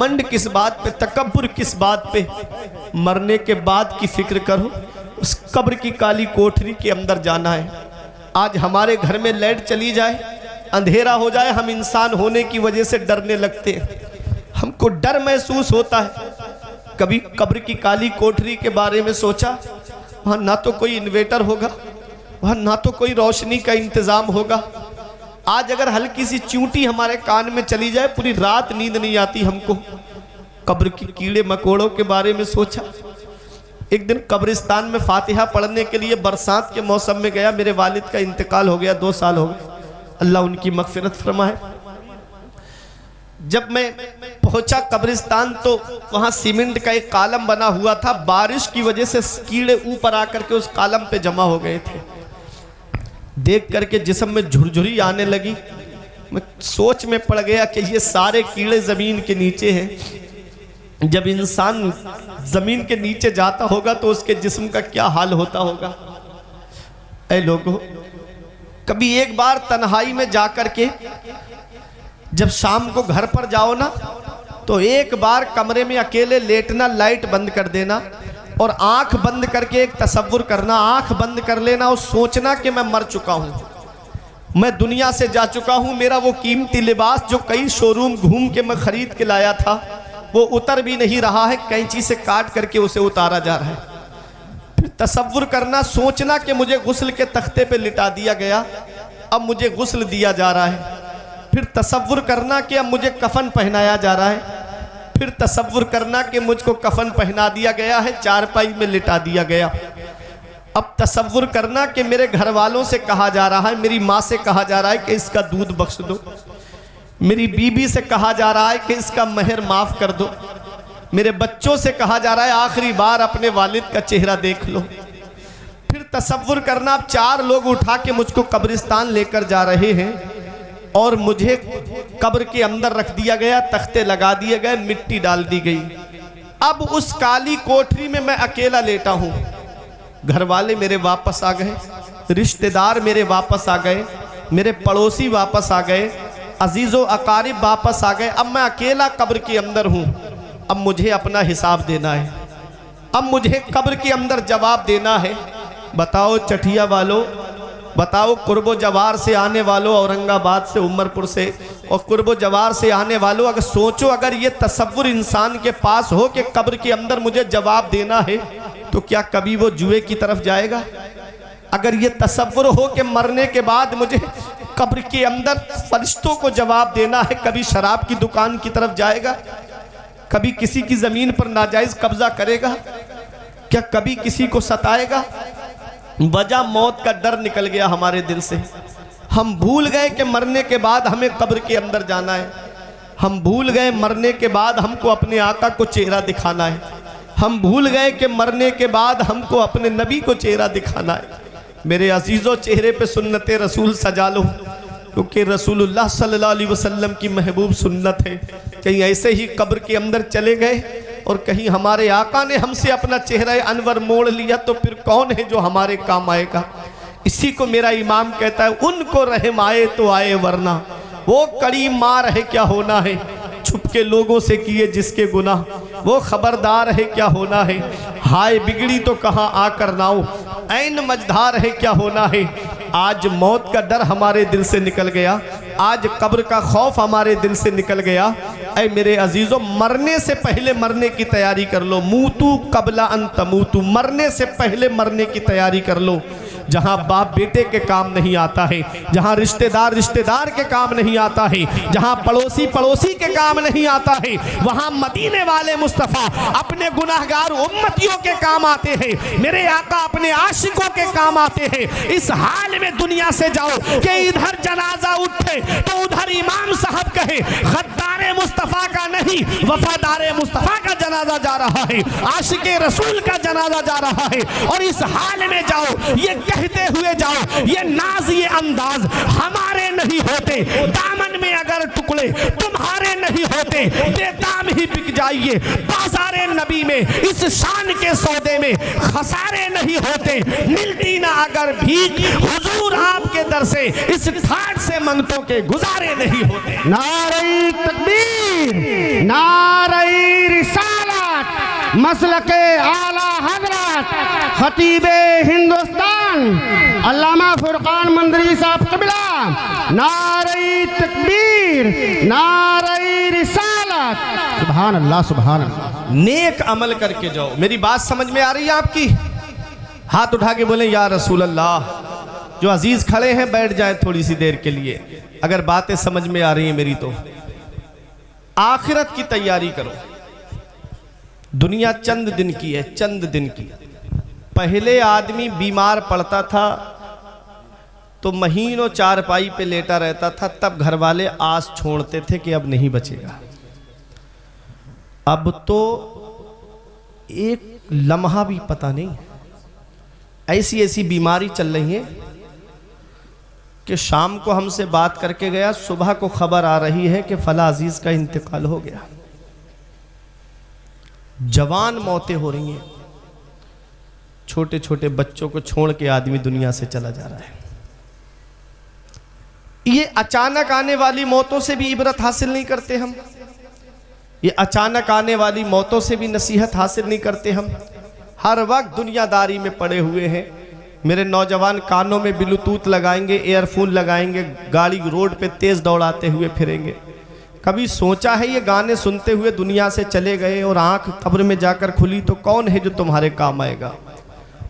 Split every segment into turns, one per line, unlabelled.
मंड किस बात पे, तकब्बुर किस बात पे, मरने के बाद की फिक्र करो। उस कब्र की काली कोठरी के अंदर जाना है। आज हमारे घर में लाइट चली जाए, अंधेरा हो जाए, हम इंसान होने की वजह से डरने लगते हैं, हमको डर महसूस होता है। कभी कब्र की काली कोठरी के बारे में सोचा? वहाँ ना तो कोई इन्वेटर होगा, वहाँ ना तो कोई रोशनी का इंतज़ाम होगा। आज अगर हल्की सी चूंटी हमारे कान में चली जाए, पूरी रात नींद नहीं आती हमको। कब्र की कीड़े मकोड़ों के बारे में सोचा? एक दिन कब्रिस्तान में फातिहा पढ़ने के लिए बरसात के मौसम में गया। मेरे वालिद का इंतकाल हो गया, 2 साल हो गए, अल्लाह उनकी मगफिरत फरमाए। जब मैं पहुंचा कब्रिस्तान तो वहां सीमेंट का एक कॉलम बना हुआ था। बारिश की वजह से कीड़े ऊपर आकर के उस कॉलम पे जमा हो गए थे। देख करके जिस्म में झुरझुरी आने लगी। मैं सोच में पड़ गया कि ये सारे कीड़े जमीन के नीचे हैं। जब इंसान जमीन के नीचे जाता होगा तो उसके जिस्म का क्या हाल होता होगा। ऐ लोगों, कभी एक बार तन्हाई में जाकर के जब शाम को घर पर जाओ ना, तो एक बार कमरे में अकेले लेटना, लाइट बंद कर देना और आंख बंद करके एक तसव्वुर करना, आंख बंद कर लेना और सोचना कि मैं मर चुका हूं, मैं दुनिया से जा चुका हूं। मेरा वो कीमती लिबास जो कई शोरूम घूम के मैं खरीद के लाया था, वो उतर भी नहीं रहा है, कैंची से काट करके उसे उतारा जा रहा है। फिर तसव्वुर करना, सोचना कि मुझे गुस्ल के तख्ते पे लिटा दिया गया, अब मुझे गुस्ल दिया जा रहा है। फिर तसव्वुर करना कि अब मुझे कफन पहनाया जा रहा है। फिर तसव्वुर करना कि मुझको कफन पहना दिया गया है, चारपाई में लिटा दिया गया। अब तसव्वुर करना कि मेरे घर वालों से कहा जा रहा है, मेरी माँ से कहा जा रहा है कि इसका दूध बख्श दो, मेरी बीबी से कहा जा रहा है कि इसका महर माफ कर दो, मेरे बच्चों से कहा जा रहा है आखिरी बार अपने वालिद का चेहरा देख लो। फिर तसव्वुर करना, अब 4 लोग उठा के मुझको कब्रिस्तान लेकर जा रहे हैं और मुझे कब्र के अंदर रख दिया गया, तख्ते लगा दिए गए, मिट्टी डाल दी गई। अब उस काली कोठरी में मैं अकेला लेटा हूं। घर वाले मेरे वापस आ गए, रिश्तेदार मेरे वापस आ गए, मेरे पड़ोसी वापस आ गए, अजीज़ो अकारिब वापस आ गए। अब मैं अकेला कब्र के अंदर हूं। अब मुझे अपना हिसाब देना है, अब मुझे कब्र के अंदर जवाब देना है। बताओ चठिया वालों, बताओ कुर्बो जवार से आने वालों, औरंगाबाद से, उमरपुर से और कुर्बो जवार से आने वालों, अगर सोचो अगर ये तसव्वुर इंसान के पास हो कि कब्र के अंदर मुझे जवाब देना है, तो क्या कभी वो जुए की तरफ जाएगा? अगर ये तसव्वुर हो कि मरने के बाद मुझे कब्र के अंदर फरिश्तों को जवाब देना है, कभी शराब की दुकान की तरफ जाएगा? कभी किसी की ज़मीन पर नाजायज़ कब्जा करेगा? क्या कभी किसी को सताएगा? वजह मौत का डर निकल गया हमारे दिल से। हम भूल गए कि मरने के बाद हमें कब्र के अंदर जाना है। हम भूल गए मरने के बाद हमको अपने आका को चेहरा दिखाना है। हम भूल गए कि मरने के बाद हमको अपने नबी को चेहरा दिखाना है। मेरे अजीज़ों, चेहरे पे सुन्नत रसूल सजा लो, क्योंकि रसूलुल्लाह सल्लल्लाहु अलैहि वसल्लम की महबूब सुन्नत है। कहीं ऐसे ही कब्र के अंदर चले गए और कहीं हमारे आका ने हमसे अपना चेहरा अनवर मोड़ लिया, तो फिर कौन है जो हमारे काम आएगा? इसी को मेरा इमाम कहता है, उनको रहम आए तो आए, वरना वो कड़ी मार है क्या होना है। छुप के लोगों से किए जिसके गुनाह, वो खबरदार है क्या होना है। हाय बिगड़ी तो कहाँ आकर नाओ, ऐन मझधार है क्या होना है। आज मौत का डर हमारे दिल से निकल गया, आज कब्र का खौफ हमारे दिल से निकल गया। ऐ मेरे अजीज़ों, मरने से पहले मरने की तैयारी कर लो। मूतू कबला अन तमूतू, मरने से पहले मरने की तैयारी कर लो। जहाँ बाप बेटे के काम नहीं आता है, जहाँ रिश्तेदार रिश्तेदार के काम नहीं आता है, जहाँ पड़ोसी पड़ोसी के काम नहीं आता है, वहाँ मदीने वाले मुस्तफ़ा अपने गुनाहगार उम्मतियों के काम आते हैं। मेरे आका अपने आशिकों के काम आते हैं। इस हाल में दुनिया से जाओ कि इधर जनाजा उठे तो उधर इमाम साहब कहे गद्दारे मुस्तफ़ा का नहीं, वफादारे मुस्तफ़ा का जनाजा जा रहा है, आशिके रसूल का जनाजा जा रहा है। और इस हाल में जाओ, ये कहते हुए जाओ, ये नाज ये अंदाज हमारे नहीं होते, दामन में अगर टुकड़े तुम्हारे नहीं होते, बेदाम ही बिक जाइए बाजारे नबी में। इस शान के सौदे में खसारे नहीं होते, मिलती ना अगर भीख हुजूर आपके दर से, इस ठाट से मंगतों के गुजारे नहीं होते।
नारे तकबीर, नारे मसलके आला हजरत खतीबे हिंदुस्तान अल्लामा फुरकान मंदरी साहब क़िबला, नारे तकबीर, नारे रिसालत। सुभान अल्लाह, सुभान अल्लाह।
नेक अमल करके जाओ। मेरी बात समझ में आ रही है आपकी? हाथ उठा के बोले या रसूल अल्लाह। जो अजीज खड़े हैं बैठ जाए थोड़ी सी देर के लिए, अगर बातें समझ में आ रही हैं मेरी तो। आखिरत की तैयारी करो। दुनिया चंद दिन की है, चंद दिन की। पहले आदमी बीमार पड़ता था तो महीनों चारपाई पे लेटा रहता था, तब घर वाले आस छोड़ते थे कि अब नहीं बचेगा। अब तो एक लम्हा भी पता नहीं, ऐसी ऐसी बीमारी चल रही है कि शाम को हमसे बात करके गया, सुबह को खबर आ रही है कि फला अजीज का इंतकाल हो गया। जवान मौतें हो रही हैं, छोटे छोटे बच्चों को छोड़ के आदमी दुनिया से चला जा रहा है। ये अचानक आने वाली मौतों से भी इबरत हासिल नहीं करते हम। ये अचानक आने वाली मौतों से भी नसीहत हासिल नहीं करते हम। हर वक्त दुनियादारी में पड़े हुए हैं। मेरे नौजवान कानों में ब्लूटूथ लगाएंगे, एयरफोन लगाएंगे, गाड़ी रोड पे तेज दौड़ाते हुए फिरेंगे। कभी सोचा है ये गाने सुनते हुए दुनिया से चले गए और आंख कब्र में जाकर खुली तो कौन है जो तुम्हारे काम आएगा?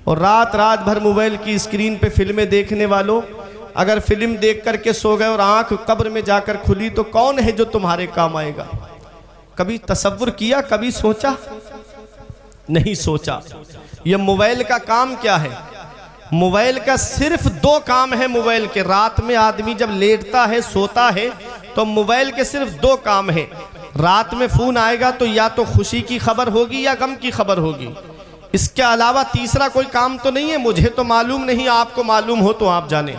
और रात रात भर मोबाइल की स्क्रीन पे फिल्में देखने वालों, अगर फिल्म देख करके सो गए और आंख कब्र में जाकर खुली तो कौन है जो तुम्हारे काम आएगा? कभी तसव्वुर किया, कभी सोचा? नहीं सोचा। ये मोबाइल का काम क्या है? मोबाइल का सिर्फ दो काम है। मोबाइल के रात में आदमी जब लेटता है, सोता है, तो मोबाइल के सिर्फ दो काम है। रात में फोन आएगा तो या तो खुशी की खबर होगी या गम की खबर होगी। इसके अलावा तीसरा कोई काम तो नहीं है। मुझे तो मालूम नहीं, आपको मालूम हो तो आप जाने।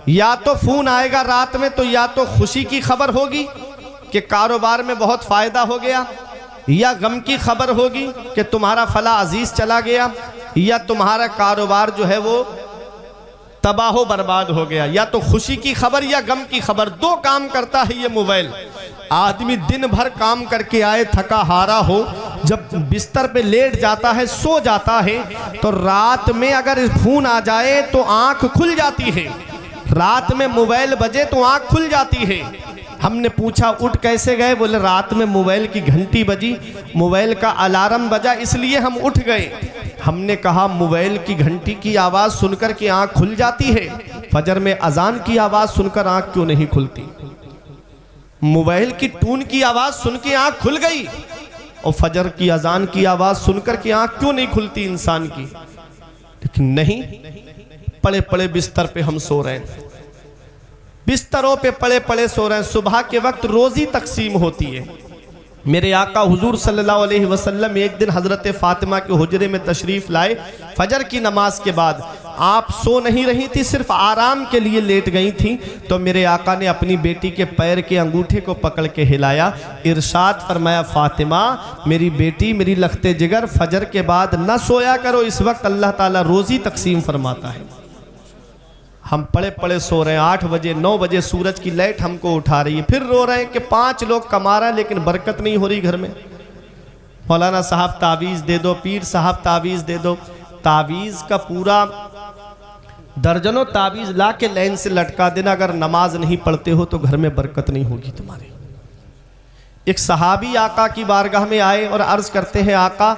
या तो फोन आएगा रात में तो या तो खुशी की खबर होगी कि कारोबार में बहुत फायदा हो गया, या गम की खबर होगी कि तुम्हारा फला अजीज चला गया, या तुम्हारा कारोबार जो है वो तबाह बर्बाद हो गया। या तो खुशी की खबर या गम की खबर, दो काम करता है ये मोबाइल। आदमी दिन भर काम करके आए, थका हारा हो, जब बिस्तर पे लेट जाता है, सो जाता है, तो रात में अगर फोन आ जाए तो आंख खुल जाती है। रात में मोबाइल बजे तो आंख खुल जाती है। हमने पूछा उठ कैसे गए? बोले रात में मोबाइल की घंटी बजी, मोबाइल का अलार्म बजा, इसलिए हम उठ गए। हमने कहा मोबाइल की घंटी की आवाज़ सुनकर के आंख खुल जाती है, फजर में अजान की आवाज़ सुनकर आंख क्यों नहीं खुलती? मोबाइल की टून की आवाज़ सुन के आंख खुल गई और फजर की अजान की आवाज़ सुनकर के आंख क्यों नहीं खुलती इंसान की? लेकिन नहीं, पड़े पड़े बिस्तर पे हम सो रहे हैं, बिस्तरों पे पड़े पड़े सो रहे हैं। सुबह के वक्त रोज़ी तकसीम होती है। मेरे आका हुजूर सल्लल्लाहु अलैहि वसल्लम एक दिन हज़रत फ़ातिमा के हुजरे में तशरीफ़ लाए। फजर की नमाज के बाद आप सो नहीं रही थी, सिर्फ आराम के लिए लेट गई थी। तो मेरे आका ने अपनी बेटी के पैर के अंगूठे को पकड़ के हिलाया, इरशाद फरमाया, फ़ातिमा मेरी बेटी, मेरी लखते जिगर, फजर के बाद न सोया करो, इस वक्त अल्लाह ताला रोज़ी तकसीम फरमाता है। हम पड़े पड़े सो रहे हैं, 8 बजे 9 बजे सूरज की लाइट हमको उठा रही है, फिर रो रहे हैं कि 5 लोग कमा रहे हैं लेकिन बरकत नहीं हो रही घर में। मौलाना साहब तावीज़ दे दो, पीर साहब तावीज़ दे दो। तावीज़ का पूरा दर्जनों तावीज़ ला के लाइन से लटका देना, अगर नमाज नहीं पढ़ते हो तो घर में बरकत नहीं होगी तुम्हारे। एक सहाबी आका की बारगाह में आए और अर्ज़ करते हैं, आका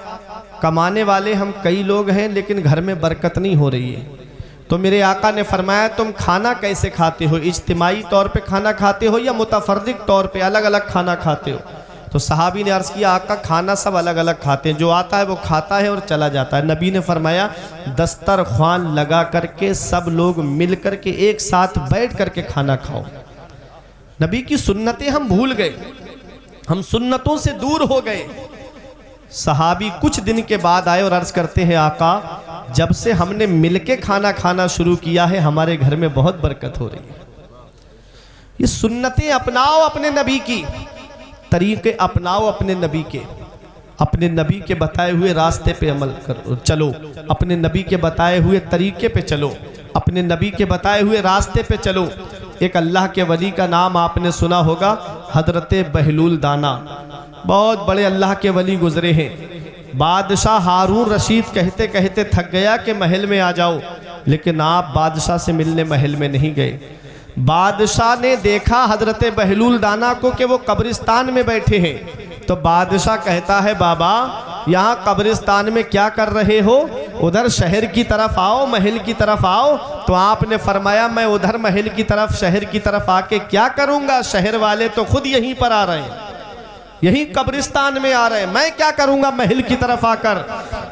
कमाने वाले हम कई लोग हैं लेकिन घर में बरकत नहीं हो रही है। तो मेरे आका ने फरमाया, तुम खाना कैसे खाते हो? इज्तिमाई तौर पे खाना खाते हो या मुतफर्रिक तौर पे अलग अलग खाना खाते हो? तो सहाबी ने अर्ज़ किया, आका खाना सब अलग अलग खाते हैं, जो आता है वो खाता है और चला जाता है। नबी ने फरमाया, दस्तरख्वान लगा करके सब लोग मिल करके एक साथ बैठ करके खाना खाओ। नबी की सुन्नतें हम भूल गए, हम सुन्नतों से दूर हो गए। सहाबी कुछ दिन के बाद आए और अर्ज़ करते हैं, आका जब से हमने मिलके खाना खाना शुरू किया है हमारे घर में बहुत बरकत हो रही है। ये सुन्नतें अपनाओ, अपने नबी की तरीके अपनाओ, अपने नबी के बताए हुए रास्ते पे अमल करो, चलो, अपने नबी के बताए हुए तरीके पे चलो, अपने नबी के बताए हुए रास्ते पे चलो। एक अल्लाह के वली का नाम आपने सुना होगा, हजरत बहलूल दाना, बहुत बड़े अल्लाह के वली गुजरे हैं। बादशाह हारून रशीद कहते कहते थक गया कि महल में आ जाओ, लेकिन आप बादशाह से मिलने महल में नहीं गए। बादशाह ने देखा हजरत बहलूल दाना को कि वो कब्रिस्तान में बैठे हैं, तो बादशाह कहता है बाबा यहाँ कब्रिस्तान में क्या कर रहे हो, उधर शहर की तरफ आओ, महल की तरफ आओ। तो आपने फरमाया मैं उधर महल की तरफ शहर की तरफ आके क्या करूँगा, शहर वाले तो खुद यहीं पर आ रहे हैं, यहीं कब्रिस्तान में आ रहे हैं, मैं क्या करूंगा महल की तरफ आकर।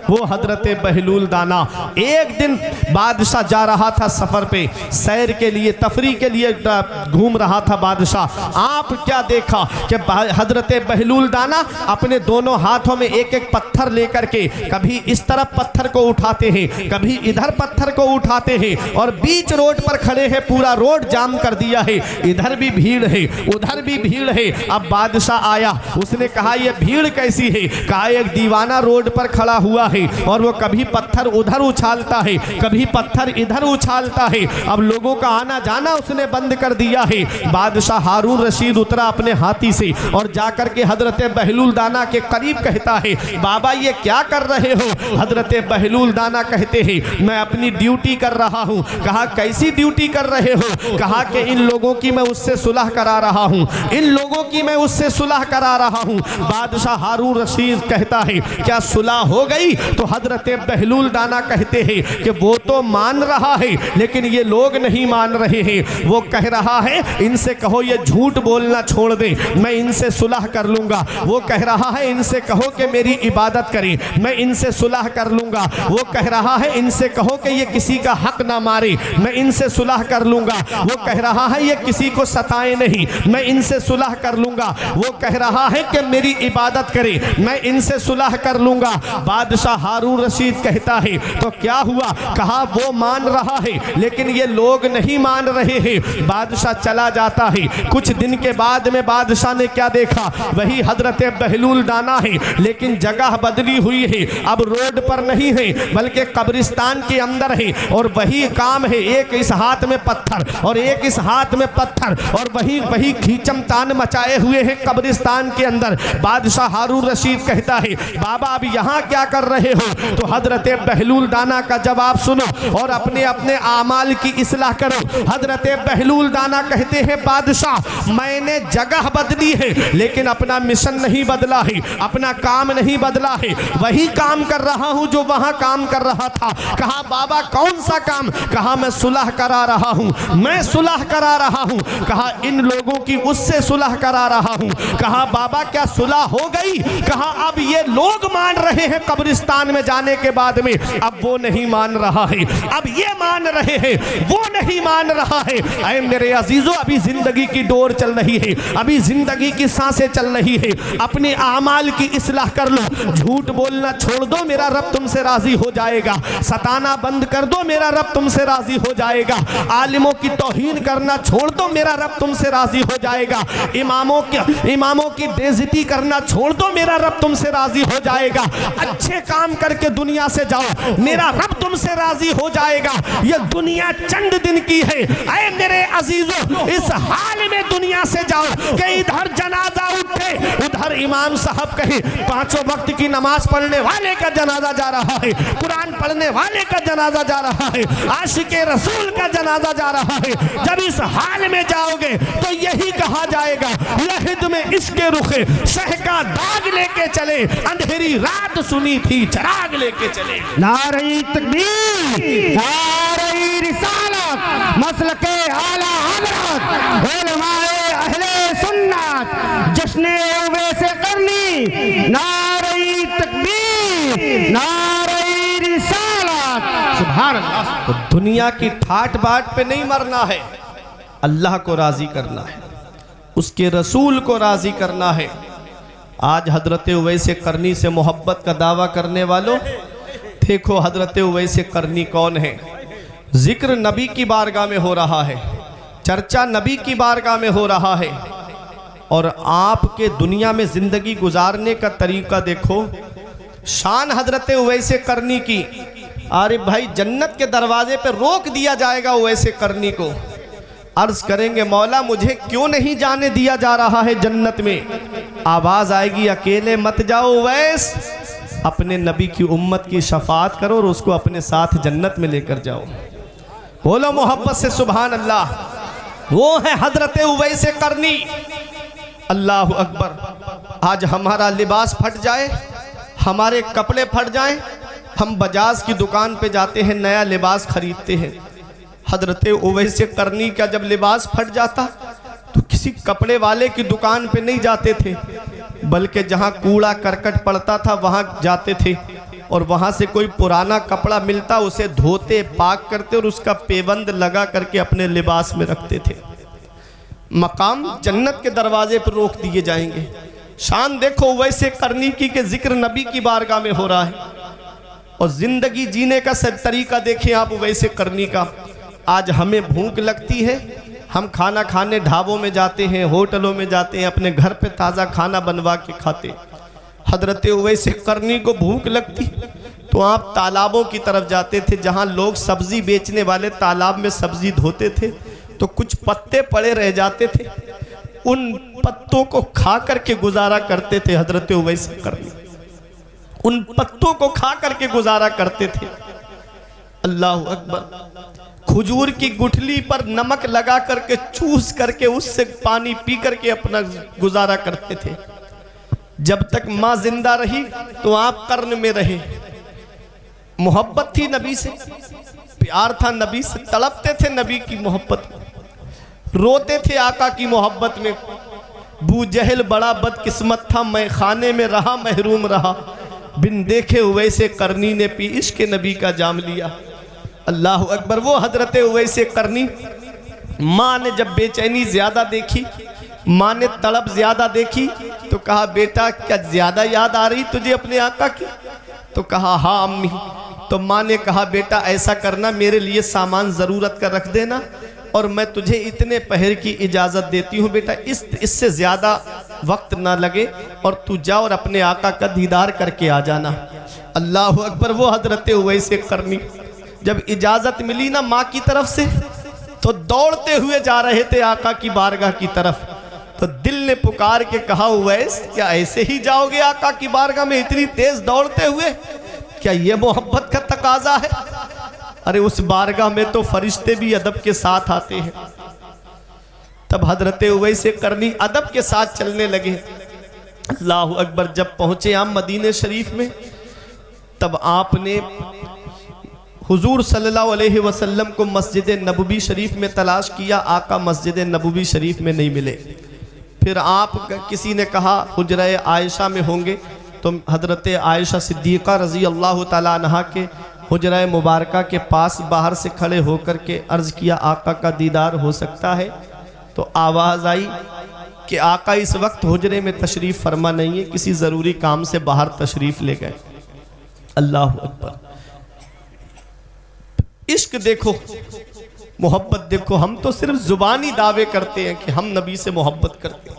वो हजरत बहलूल दाना एक दिन बादशाह जा रहा था सफर पे, सैर के लिए, तफरी के लिए घूम रहा था बादशाह। आप क्या देखा कि हजरत बहलूल दाना अपने दोनों हाथों में एक एक पत्थर लेकर के कभी इस तरफ पत्थर को उठाते हैं, कभी इधर पत्थर को उठाते हैं, और बीच रोड पर खड़े हैं, पूरा रोड जाम कर दिया है, इधर भी भीड़ है उधर भी भीड़ है। अब बादशाह आया, उसने कहा ये भीड़ कैसी है, कहा एक दीवाना रोड पर खड़ा हुआ है और वो कभी पत्थर उधर उछालता है, कभी पत्थर इधर उछालता है। अब लोगों का आना जाना उसने बंद कर दिया है। बादशाह हारून रशीद उतरा अपने हाथी से और जाकर के हजरत बहलूल दाना के करीब कहता है बाबा ये क्या कर रहे हो। हजरत बहलूल दाना कहते हैं मैं अपनी ड्यूटी कर रहा हूँ। कहा कैसी ड्यूटी कर रहे हो, कहा कि इन लोगों की मैं उससे सुलह करा रहा हूँ, इन लोगों की मैं उससे सुलह करा रहा हूँ। बादशाह हारून रशीद कहता है क्या सुलह हो गई, तो हजरत बहलूल दाना कहते हैं कि वो तो मान रहा है लेकिन ये लोग नहीं मान रहे हैं। वो कह रहा है इनसे कहो ये झूठ बोलना छोड़ दे, मैं इनसे सुलह कर लूंगा। वो कह रहा है इनसे कहो कि मेरी इबादत करें, मैं इनसे सुलह कर लूंगा। वो कह रहा है इनसे कहो कि ये किसी का हक ना मारे, मैं इनसे सुलह कर लूंगा। वो कह रहा है ये किसी को सताए नहीं, मैं इनसे सुलह कर लूंगा। वो कह रहा है कि मेरी इबादत करे, मैं इनसे सुलह कर लूंगा। बादशाह हारून रशीद कहता है तो क्या हुआ, कहा वो मान रहा है लेकिन ये लोग नहीं मान रहे हैं। बादशाह चला जाता है। कुछ दिन के बाद में बादशाह ने क्या देखा, वही हजरत बहलूल दाना है लेकिन जगह बदली हुई है। अब रोड पर नहीं है बल्कि कब्रिस्तान के अंदर है और वही काम है, एक इस हाथ में पत्थर और एक इस हाथ में पत्थर और वही खींचम तान मचाए हुए हैं कब्रिस्तान के अंदर। बादशाह हारून रशीद कहता है बाबा अब यहाँ क्या कर रहे हो। तो हजरत बहलूल दाना का जवाब सुनो और अपने अपने आमाल की इस्लाह करो। हजरत बहलूल दाना कहते हैं बादशाह मैंने जगह बदली है लेकिन अपना मिशन नहीं बदला है, अपना काम नहीं बदला है, वही काम कर रहा हूँ जो वहाँ काम कर रहा था। कहा बाबा कौन सा काम, कहा मैं सुलह करा रहा हूँ, मैं सुलह करा रहा हूँ। कहा इन लोगों की उससे सुलह करा रहा हूँ। कहा बाबा क्या सुलह हो गई, कहा अब ये लोग मान रहे हैं कब्रिस्तान में जाने के बाद में, अब वो नहीं मान रहा है, अब ये मान रहे हैं, वो नहीं मान रहा है। ऐ मेरे अजीजों अभी जिंदगी की डोर चल रही है, अभी जिंदगी की सांसें चल रही है। अपने आमाल की इस्लाह कर लो, झूठ बोलना छोड़ दो, मेरा रब तुमसे राजी हो जाएगा। सताना बंद कर दो, मेरा रब तुमसे राजी हो जाएगा। आलिमों की तौहीन करना छोड़ दो, मेरा रब तुमसे राजी हो जाएगा। इमामों की बेइज्जती करना छोड़ दो, मेरा रब तुमसे राजी हो जाएगा। अच्छे काम करके दुनिया से जाओ, मेरा रब तुमसे राजी हो जाएगा। ये दुनिया चंद दिन की है। ऐ मेरे अजीजों इस हाल में दुनिया से जाओ कि इधर जनाजा उठे, उधर इमाम साहब कहे पांचों वक्त की नमाज पढ़ने वाले का जनाजा जा रहा है, कुरान पढ़ने वाले का जनाजा जा रहा है, आशिके रसूल का जनाजा जा रहा है। जब इस हाल में जाओगे तो यही कहा जाएगा लहिद में इसके रुखे शह का दाग लेके चले, अंधेरी रात सुनी थी चराग लेके चले।
नारे तकबीर, नारे रिसालत, मसलके आला हज़रत, उलमाए अहले सुन्नत, जश्ने उवैसे करनी। नारे तकबीर, नारे रिसालत। सुभान अल्लाह।
तो दुनिया की ठाट बाट पे नहीं मरना है, अल्लाह को राजी करना है, उसके रसूल को राजी करना है। आज हजरत उवैसे करनी से मोहब्बत का दावा करने वालों, देखो हजरत उवैसे करनी कौन है। जिक्र नबी की बारगाह में हो रहा है, चर्चा नबी की बारगाह में हो रहा है, और आपके दुनिया में ज़िंदगी गुजारने का तरीका देखो। शान हजरत उवैसे करनी की, अरे भाई जन्नत के दरवाजे पे रोक दिया जाएगा उवैसे करनी को। अर्ज करेंगे मौला मुझे क्यों नहीं जाने दिया जा रहा है जन्नत में। आवाज आएगी अकेले मत जाओ उवैस, अपने नबी की उम्मत की शफाअत करो और उसको अपने साथ जन्नत में लेकर जाओ। बोलो मोहब्बत से सुभान अल्लाह। वो है हजरत उवैस करनी। अल्लाह अकबर। आज हमारा लिबास फट जाए, हमारे कपड़े फट जाएं, हम बजाज की दुकान पे जाते हैं, नया लिबास खरीदते हैं। हजरत उवैस करनी का जब लिबास फट जाता तो किसी कपड़े वाले की दुकान पे नहीं जाते थे, बल्कि जहाँ कूड़ा करकट पड़ता था वहाँ जाते थे और वहाँ से कोई पुराना कपड़ा मिलता उसे धोते, पाक करते और उसका पेबंद लगा करके अपने लिबास में रखते थे। मकाम जन्नत के दरवाजे पर रोक दिए जाएंगे। शान देखो वैसे करनी की के जिक्र नबी की बारगाह में हो रहा है और जिंदगी जीने का तरीका देखें आप वैसे करनी का। आज हमें भूख लगती है, हम खाना खाने ढाबों में जाते हैं, होटलों में जाते हैं, अपने घर पे ताज़ा खाना बनवा के खाते। हजरत उवैस करनी को भूख लगती तो आप तालाबों की तरफ जाते थे, जहाँ लोग सब्जी बेचने वाले तालाब में सब्जी धोते थे तो कुछ पत्ते पड़े रह जाते थे, उन पत्तों को खा करके गुजारा करते थे। हजरत उवैस करनी उन पत्तों को खा करके गुजारा करते थे। अल्लाह अकबर। खजूर की गुठली पर नमक लगा करके चूस करके उससे पानी पी करके अपना गुजारा करते थे। जब तक माँ जिंदा रही तो आप कर्न में रहे। मोहब्बत थी नबी से, प्यार था नबी से, तड़पते थे नबी की मोहब्बत, रोते थे आका की मोहब्बत में। बू जहल बड़ा बदकिस्मत था, मैं खाने में रहा महरूम रहा, बिन देखे उवैस करनी ने पी इश्क नबी का जाम लिया। अल्लाह अकबर। वो हजरत उवैस करनी, माँ ने जब बेचैनी ज़्यादा देखी, माँ ने तड़प ज़्यादा देखी तो कहा बेटा क्या ज़्यादा याद आ रही तुझे अपने आका की? तो कहा हाँ अम्मी। तो माँ ने कहा बेटा ऐसा करना, मेरे लिए सामान ज़रूरत का रख देना और मैं तुझे इतने पहर की इजाज़त देती हूँ बेटा, इससे ज़्यादा वक्त ना लगे और तू जा और अपने आका का दीदार करके आ जाना। अल्लाह अकबर। वो हजरत उवैस करनी जब इजाज़त मिली ना माँ की तरफ से तो दौड़ते हुए जा रहे थे आका की बारगाह की तरफ। तो दिल ने पुकार के कहा उवैस क्या ऐसे ही जाओगे आका की बारगाह में इतनी तेज दौड़ते हुए? क्या ये मोहब्बत का तकाजा है? अरे उस बारगाह में तो फरिश्ते भी अदब के साथ आते हैं। तब हजरत उवैस करनी अदब के साथ चलने लगे। अल्लाह अकबर। जब पहुंचे आप मदीने शरीफ में तब आपने हुजूर सल्लल्लाहु अलैहि वसल्लम को मस्जिद नबवी शरीफ में तलाश किया, आका मस्जिद नबवी शरीफ में नहीं मिले। फिर आप किसी ने कहा हुजरा आयशा में होंगे, तो हजरत आयशा सिद्दीक़ा रज़ी अल्लाह ताला अन्हा के हुजरा मुबारका के पास बाहर से खड़े होकर के अर्ज़ किया आका का दीदार हो सकता है? तो आवाज़ आई कि आका इस वक्त हुजरे में तशरीफ़ फरमा नहीं है, किसी ज़रूरी काम से बाहर तशरीफ़ ले गए। अल्लाह अकबर। इश्क देखो, मोहब्बत देखो। हम तो सिर्फ जुबानी दावे करते हैं कि हम नबी से मोहब्बत करते हैं।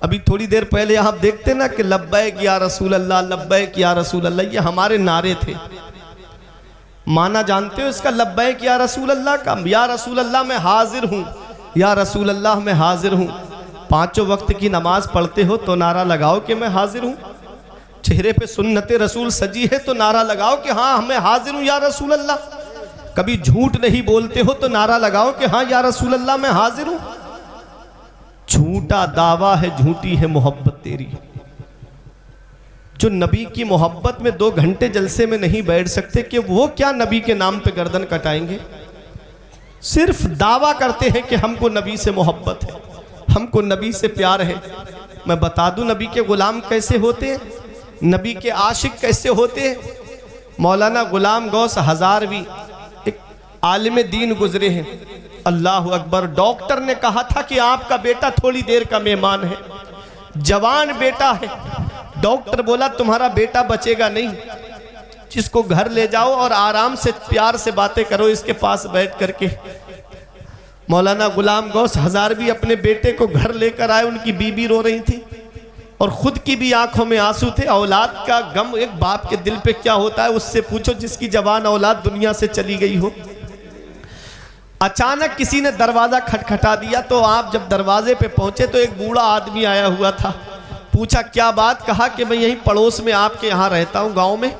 अभी थोड़ी देर पहले आप देखते ना कि लब्बैक या रसूल अल्लाह, लब्बैक या रसूल अल्लाह, ये हमारे नारे थे। माना जानते हो इसका लब्बैक या रसूल अल्लाह का? या रसूल अल्लाह मैं हाजिर हूँ, या रसूल अल्लाह मैं हाजिर हूँ। पांचों वक्त की नमाज पढ़ते हो तो नारा लगाओ कि मैं हाजिर हूँ। चेहरे पे सुन्नत रसूल सजी है तो नारा लगाओ कि हाँ मैं हाजिर हूँ या रसूल अल्लाह। कभी झूठ नहीं बोलते हो तो नारा लगाओ कि हाँ या रसूल अल्लाह मैं हाजिर हूँ। झूठा दावा है, झूठी है मोहब्बत तेरी। जो नबी की मोहब्बत में 2 घंटे जलसे में नहीं बैठ सकते कि वो क्या नबी के नाम पे गर्दन कटाएंगे? सिर्फ दावा करते हैं कि हमको नबी से मोहब्बत है, हमको नबी से प्यार है। मैं बता दूं नबी के गुलाम कैसे होते हैं, नबी के आशिक कैसे होते हैं। मौलाना गुलाम गौस हजारवी एक आलिम दीन गुजरे हैं। अल्लाह अकबर। डॉक्टर ने कहा था कि आपका बेटा थोड़ी देर का मेहमान है, जवान बेटा है। डॉक्टर बोला तुम्हारा बेटा बचेगा नहीं, जिसको घर ले जाओ और आराम से प्यार से बातें करो इसके पास बैठ करके। मौलाना गुलाम गौस हजारवी अपने बेटे को घर लेकर आए, उनकी बीबी रो रही थी और खुद की भी आंखों में आंसू थे। औलाद का गम एक बाप के दिल पे क्या होता है उससे पूछो जिसकी जवान औलाद दुनिया से चली गई हो। अचानक किसी ने दरवाजा खटखटा दिया तो आप जब दरवाजे पे पहुंचे तो एक बूढ़ा आदमी आया हुआ था। पूछा क्या बात, कहा कि मैं यहीं पड़ोस में आपके यहाँ रहता हूँ गांव में,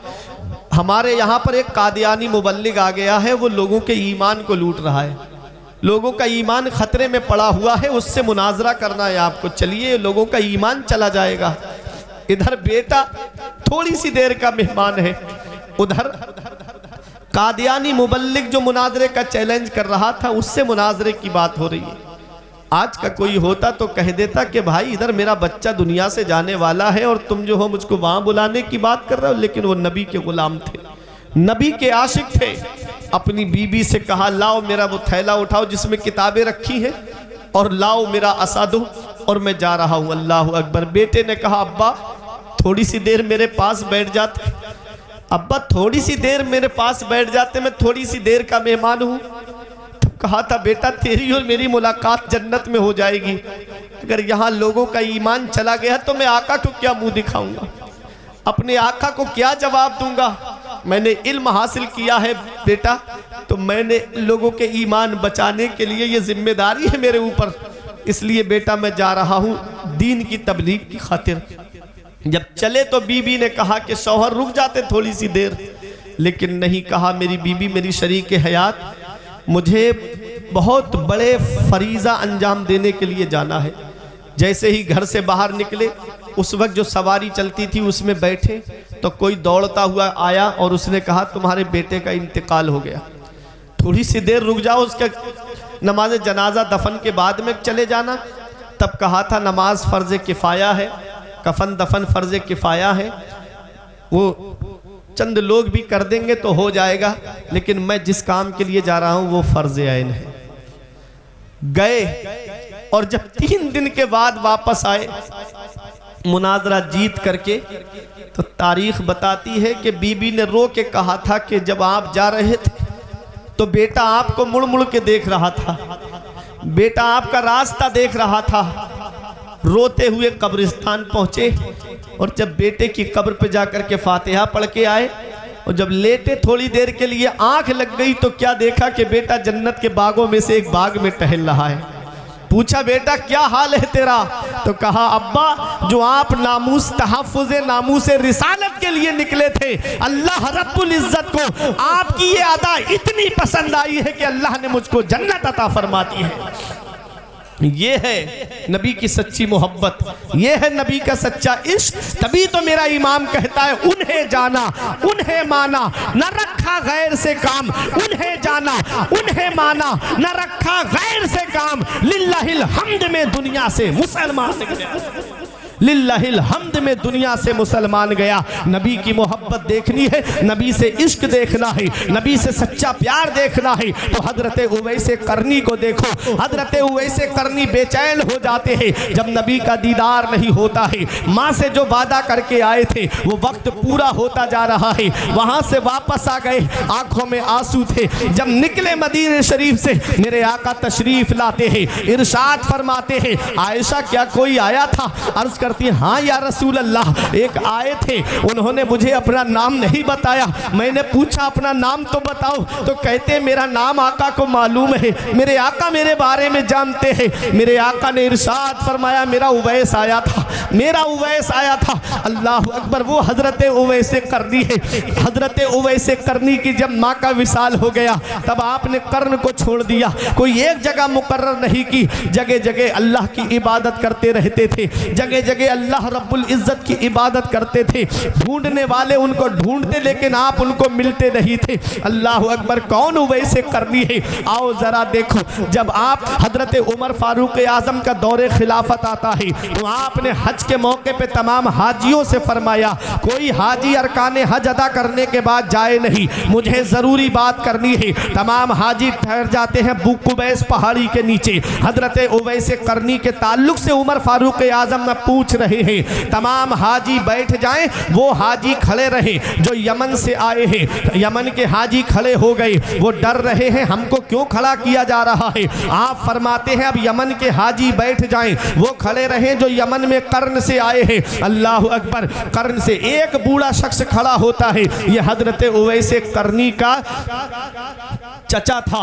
हमारे यहाँ पर एक कादियानी मुबल्लिग आ गया है, वो लोगों के ईमान को लूट रहा है, लोगों का ईमान खतरे में पड़ा हुआ है, उससे मुनाजरा करना है आपको, चलिए लोगों का ईमान चला जाएगा। इधर बेटा थोड़ी सी देर का मेहमान है, उधर कादियानी मुबल्लिग जो मुनाजरे का चैलेंज कर रहा था उससे मुनाजरे की बात हो रही है। आज का कोई होता तो कह देता कि भाई इधर मेरा बच्चा दुनिया से जाने वाला है और तुम जो हो मुझको वहां बुलाने की बात कर रहे हो, लेकिन वो नबी के गुलाम थे, नबी के आशिक थे। अपनी बीबी से कहा लाओ मेरा वो थैला उठाओ जिसमें किताबें रखी हैं और लाओ मेरा असा दो और मैं जा रहा हूँ। अल्लाह अकबर। बेटे ने कहा अब्बा थोड़ी सी देर मेरे पास बैठ जाते, अब्बा थोड़ी सी देर मेरे पास बैठ जाते, मैं थोड़ी सी देर का मेहमान हूँ। तो कहा था बेटा तेरी और मेरी मुलाकात जन्नत में हो जाएगी, अगर यहाँ लोगों का ईमान चला गया तो मैं आका को क्या मुंह दिखाऊंगा, अपने आका को क्या जवाब दूंगा। मैंने इल्म हासिल किया है बेटा, तो मैंने लोगों के ईमान बचाने के लिए ये जिम्मेदारी है मेरे ऊपर, इसलिए बेटा मैं जा रहा हूँ दीन की तबलीग की खातिर। जब चले तो बीबी ने कहा कि शौहर रुक जाते थोड़ी सी देर, लेकिन नहीं, कहा मेरी बीबी मेरी शरीक हयात, मुझे बहुत बड़े फरीज़ा अंजाम देने के लिए जाना है। जैसे ही घर से बाहर निकले उस वक्त जो सवारी चलती थी उसमें बैठे तो कोई दौड़ता हुआ आया और उसने कहा तुम्हारे बेटे का इंतकाल हो गया, थोड़ी सी देर रुक जाओ, उसका नमाज जनाजा दफन के बाद में चले जाना। तब कहा था नमाज फ़र्ज़ किफ़ाया है, कफन दफन फ़र्ज़ किफ़ाया है, वो चंद लोग भी कर देंगे तो हो जाएगा, लेकिन मैं जिस काम के लिए जा रहा हूं वो फ़र्ज़ ऐन है। गए और जब 3 दिन के बाद वापस आए मुनाजरा जीत करके, तो तारीख बताती है कि बीबी ने रो के कहा था कि जब आप जा रहे थे तो बेटा आपको मुड़ मुड़ के देख रहा था, बेटा आपका रास्ता देख रहा था। रोते हुए कब्रिस्तान पहुंचे और जब बेटे की कब्र पे जाकर के फातिहा पढ़ के आए और जब लेटे थोड़ी देर के लिए आंख लग गई तो क्या देखा कि बेटा जन्नत के बागों में से एक बाग में टहल रहा है। पूछा बेटा क्या हाल है तेरा, तो कहा अब्बा जो आप नामूस तहफ़्फ़ुज़ नामूस रिसालत के लिए निकले थे, अल्लाह रब्बुल इज़्ज़त को आपकी ये अदा इतनी पसंद आई है कि अल्लाह ने मुझको जन्नत अता फरमा दी है। ये है नबी की सच्ची मोहब्बत, ये है नबी का सच्चा इश्क। तभी तो मेरा इमाम कहता है उन्हें जाना उन्हें माना न रखा गैर से काम, उन्हें जाना उन्हें माना न रखा गैर से काम। लिल्लाहिल हम्द में दुनिया से मुसलमान गया, लिल्लाहिल हम्द में दुनिया से मुसलमान गया। नबी की मोहब्बत देखनी है, नबी से इश्क देखना है, नबी से सच्चा प्यार देखना है, तो हजरत उवैस करनी को देखो। हजरत उवैस करनी बेचैन हो जाते हैं जब नबी का दीदार नहीं होता है। माँ से जो वादा करके आए थे वो वक्त पूरा होता जा रहा है, वहाँ से वापस आ गए, आंखों में आंसू थे। जब निकले मदीने शरीफ से मेरे आका तशरीफ लाते हैं, इरशाद फरमाते हैं आयशा क्या कोई आया था? अर्ज करती हाँ या रसूल अल्लाह एक आए थे, उन्होंने मुझे अपना नाम नहीं बताया। मैंने पूछा अपना नाम तो बताओ, तो कहते मेरा नाम आका को मालूम है, मेरे आका मेरे बारे में जानते हैं। मेरे आका ने इरशाद फरमाया मेरा उवैस आया था, मेरा उवैस आया था। अल्लाह अकबर। वो हजरत उवैस करनी है। हजरत उवैस करनी की जब माँ का विसाल हो गया तब आपने कर्न को छोड़ दिया, कोई एक जगह मुकर्रर नहीं की, जगह जगह अल्लाह की इबादत करते रहते थे, जगह जगह अल्लाह रब्बुल इज़्ज़त की इबादत करते थे। ढूंढने वाले उनको ढूंढते लेकिन आप उनको मिलते नहीं थे। अल्लाह अकबर। कौन उवैस करनी है? आओ जरा देखो, जब आप हजरत उमर फारूक आजम का दौरे खिलाफत आता है तो आपने हज के मौके पे तमाम हाजियों से फरमाया कोई हाजी अरकान हज अदा करने के बाद जाए नहीं, मुझे ज़रूरी बात करनी है। तमाम हाजी ठहर जाते हैं बुकुबैस पहाड़ी के नीचे। हजरत उवैस करनी के ताल्लुक से उमर फारूक आजम में पूछ रहे हैं, तमाम हाजी बैठ जाएं। वो हाजी खड़े रहे जो यमन से आए हैं, यमन के हाजी खड़े हो गए, वो डर रहे हैं हमको क्यों खड़ा किया जा रहा है। आप फरमाते हैं अब यमन के हाजी बैठ जाएं। वो खड़े रहे जो यमन में कर्न से आए हैं। अल्लाह अकबर। कर्न से एक बूढ़ा शख्स खड़ा होता है, ये हजरत उवैस करनी का चचा था,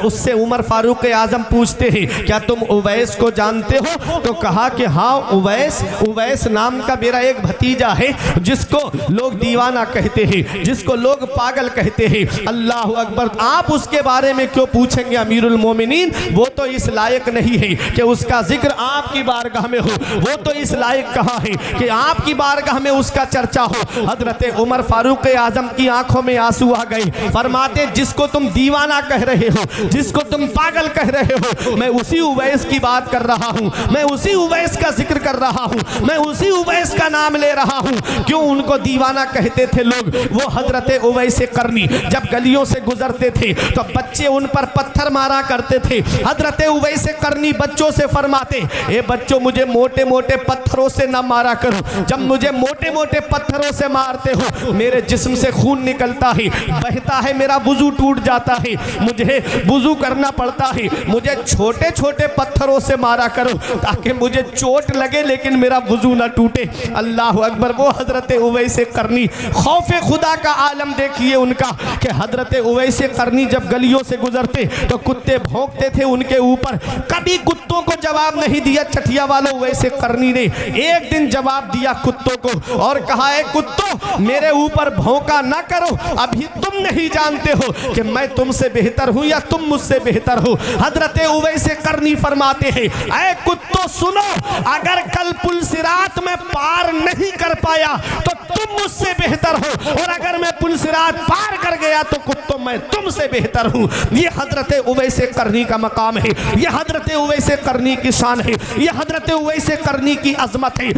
उससे उमर फारूक आजम पूछते हैं क्या तुम उवैस को जानते हो? तो कहा कि हाँ उवैस नाम का मेरा एक भतीजा है जिसको लोग दीवाना कहते हैं, जिसको लोग पागल कहते हैं। अल्लाह अकबर। आप उसके बारे में क्यों पूछेंगे अमीरुल मोमिनीन? वो तो इस लायक नहीं है कि उसका जिक्र आपकी बारगाह में हो, वो तो इस लायक कहाँ है कि आपकी बारगाह में उसका चर्चा हो। हजरत उमर फारूक आजम की आंखों में आंसू आ गए। फरमाते जिसको तुम दीवाना कह रहे हो, जिसको तुम पागल कह रहे हो, मैं उसी उवैस की बात कर रहा हूँ, मैं उसी उवैस का जिक्र कर रहा हूँ, मैं उसी उवैस का नाम ले रहा हूँ। क्यों उनको दीवाना कहते थे लोग? वो हजरत उवैस करनी जब गलियों से गुजरते थे तो बच्चे उन पर पत्थर मारा करते थे। हजरत उवैस करनी बच्चों से फरमाते ए बच्चों मुझे मोटे मोटे पत्थरों से न मारा करो, जब मुझे मोटे मोटे पत्थरों से मारते हो मेरे जिस्म से खून निकलता है, बहता है, मेरा वुजू टूट जाता है, मुझे वुजू करना पड़ता है, मुझे छोटे छोटे पत्थरों से मारा करो ताकि मुझे चोट लगे लेकिन मेरा वुजू ना टूटे। अल्लाह अकबर। वो हजरत उवैस करनी, खौफे खुदा का आलम देखिए उनका कि हजरत उवैस करनी जब गलियों से गुजरते तो कुत्ते भौंकते थे उनके ऊपर, कभी कुत्तों को जवाब नहीं दिया चठिया वालों उवैस करनी ने। एक दिन जवाब दिया कुत्तों को और कहा है कुत्तों मेरे ऊपर भौंका ना करो, अभी तुम नहीं जानते हो कि मैं तुमसे बेहतर हूं या तुम मुझसे बेहतर हो। हजरत उवैस करनी फरमाते हैं ऐ कुत्तों सुनो, अगर कल पुल सिरात में पार नहीं कर पाया तो तुम मुझसे बेहतर हो, और अगर मैं पुल सिरात पार कर गया तो कुत्तों मैं तुमसे बेहतर हूं। ये हजरत उवैस करनी का मकाम है, ये हजरत उवैस करनी की शान है, ये हजरत उवैस करनी की अजमत है।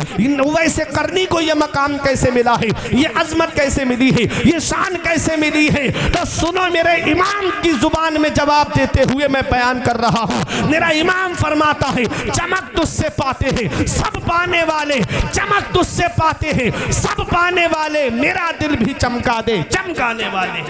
उवैस करनी को ये मकाम कैसे मिला है, ये अजमत कैसे मिली है, ये शान कैसे मिली है? तो सुनो मेरे इमाम की जुबान में जवाब देते हुए मैं बयान कर रहा हूं। मेरा इमाम फरमाता है चमक तुझसे पाते हैं सब पाने वाले, चमक तुझसे पाते हैं सब पाने वाले, मेरा दिल भी चमका दे चमकाने वाले,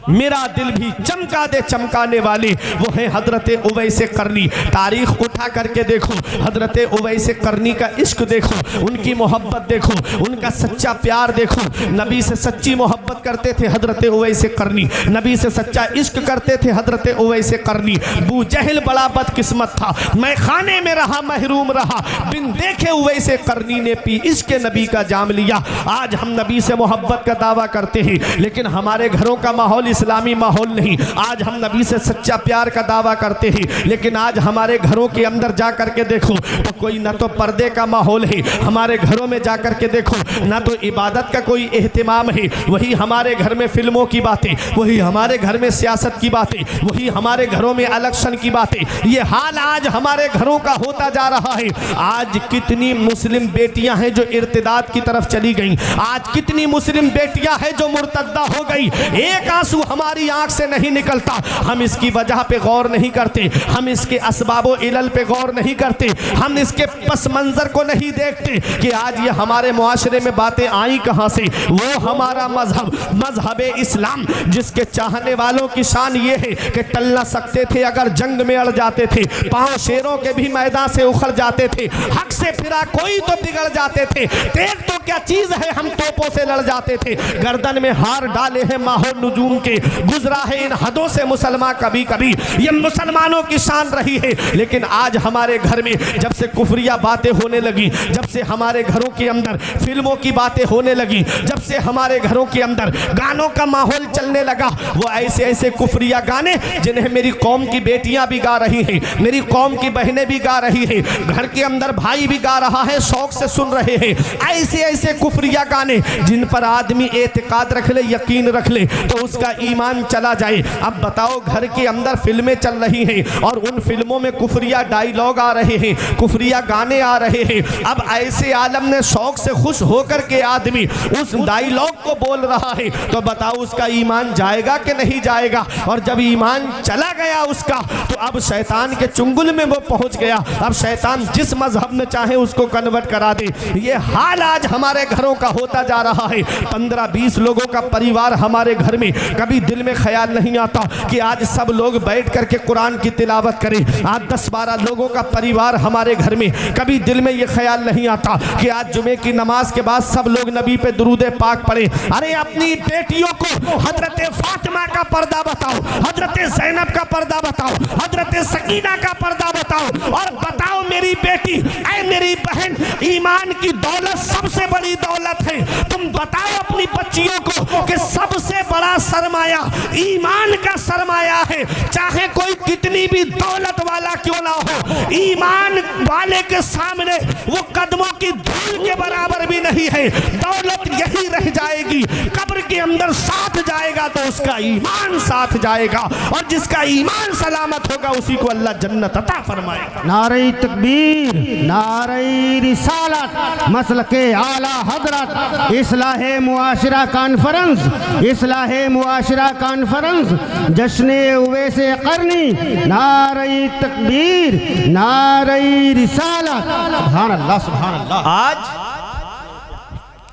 मेरा दिल भी चमका दे चमकाने वाले वो है हजरत उवैस करनी। तारीख उठा करके देखो, हजरत उवैस करनी का इश्क देखो, उनकी मोहब्बत देखो, उनका सच्चा प्यार देखो। नबी से सच्ची मोहब्बत करते थे हजरत उवैस करनी, नबी से सच्चा इश्क करते थे हजरत उवैस करनी। अबू जहल बड़ा बदकिस्मत था, मैं खाने में रहा महरूम रहा, बिन देखे उवैस करनी ने पी इश्क नबी का जाम लिया। आज हम नबी से मोहब्बत का दावा करते हैं लेकिन हमारे घरों का माहौल इस्लामी माहौल नहीं। आज हम नबी से सच्चा प्यार का दावा करते हैं लेकिन आज हमारे घरों के अंदर जा करके देखो तो कोई ना तो पर्दे का माहौल है, हमारे घरों में जा करके देखो ना तो इबादत का कोई एहतिमाम है, वही हमारे घर में फिल्मों की बातें, वही हमारे घर में सियासत की बातें, वही हमारे घरों में इलेक्शन की बातें। ये हाल आज हमारे घरों का होता जा रहा है। आज कितनी मुस्लिम बेटियां हैं जो इर्तिदाद की तरफ चली गई, आज कितनी मुस्लिम बेटियां हैं जो मुर्तद्दा हो गई। एक आंसू हमारी आंख से नहीं निकलता, हम इसकी वजह पे गौर नहीं करते, हम इसके असबाबो इलल पे गौर नहीं करते, हम इसके पस मंजर को नहीं देखते कि आज ये हमारे मुआशरे में बातें आई कहां से। वो हमारा मजहब इस्लाम जिसके चाहने वालों की शान ये है कि टल ना सकते थे अगर जंग में अड़ जाते थे, पांव शेरों के भी मैदान से उखड़ जाते थे, हक से फिरा कोई तो बिगड़ जाते थे, तेग तो क्या चीज है हम तोपों से लड़ जाते थे, गर्दन में हार डाले हैं माहो नजूम के, गुजरा है इन हदों से मुसलमान कभी कभी, ये मुसलमानों की शान रही है। लेकिन आज हमारे घर में जब से कुफरिया बातें होने लगी, जब से हमारे घरों के अंदर फिल्मों की बातें होने लगी, जब से हमारे घरों के अंदर गानों का माहौल चलने लगा, वो ऐसे ऐसे कुफरिया गाने जिन्हें मेरी कौम की बेटियां भी गा रही हैं, मेरी कौम की बहनें भी गा रही हैं, घर के अंदर भाई भी गा रहा है, शौक से सुन रहे हैं। ऐसे ऐसे कुफरिया गाने जिन पर आदमी एतकाद रख ले, यकीन रख ले तो उसका ईमान चला जाए। अब बताओ घर के अंदर फिल्में चल रही हैं और उन फिल्मों में कुफरिया डायलॉग आ रहे हैं, कुफरिया गाने आ रहे हैं। अब ऐसे आलम ने शौक से खुश होकर के आदमी उस डायलॉग को बोल रहा है तो बताओ उसका ईमान जाएगा कि नहीं जाएगा। और जब ईमान चला गया उसका तो अब शैतान के चुंगल में वो पहुंच गया, अब शैतान जिस मजहब में चाहे उसको कन्वर्ट करा दे। ये हाल आज हमारे घरों का होता जा रहा है। 15-20 लोगों का परिवार हमारे घर में कभी दिल में ख्याल नहीं आता कि आज सब लोग बैठ करके कुरान की तिलावत करें, आज 10-12 लोगों का परिवार हमारे घर में। कभी दिल में ये ख्याल नहीं आता कि आज जुमे की नमाज के बाद सब लोग नबी पे दुरूद पाक पढ़े। अरे अपनी बेटियों को हजरत फातिमा का पर्दा बताओ, हजरत ज़ैनब का पर्दा बताओ, हजरत सकीना का पर्दा बताओ, और बताओ मेरी बेटी, ऐ मेरी बहन, ईमान की दौलत सबसे बड़ी दौलत है। तुम बताओ अपनी बच्चियों को कि सबसे बड़ा सरमाया ईमान का सरमाया है। चाहे कोई कितनी भी दौलत वाला क्यों ना हो, ईमान वाले के सामने वो कदमों की धूल के बराबर भी नहीं है। दौलत यही रह जाएगी, कब्र के अंदर साथ जाएगा तो उसका ईमान साथ जाएगा, और जिसका ईमान सलामत होगा उसी को अल्लाह जन्नत अता फरमाएगा।
नारे तकबीर, नारे रिसालत, मसलके आला हजरत, इस्लाहे मुआशरा कॉन्फ्रेंस, इस्लाहे मुआशरा कॉन्फ्रेंस, जश्ने उवैसे करनी, नारे तकबीर, नारे रिसालत। सुभान अल्लाह, सुभान अल्लाह।
आज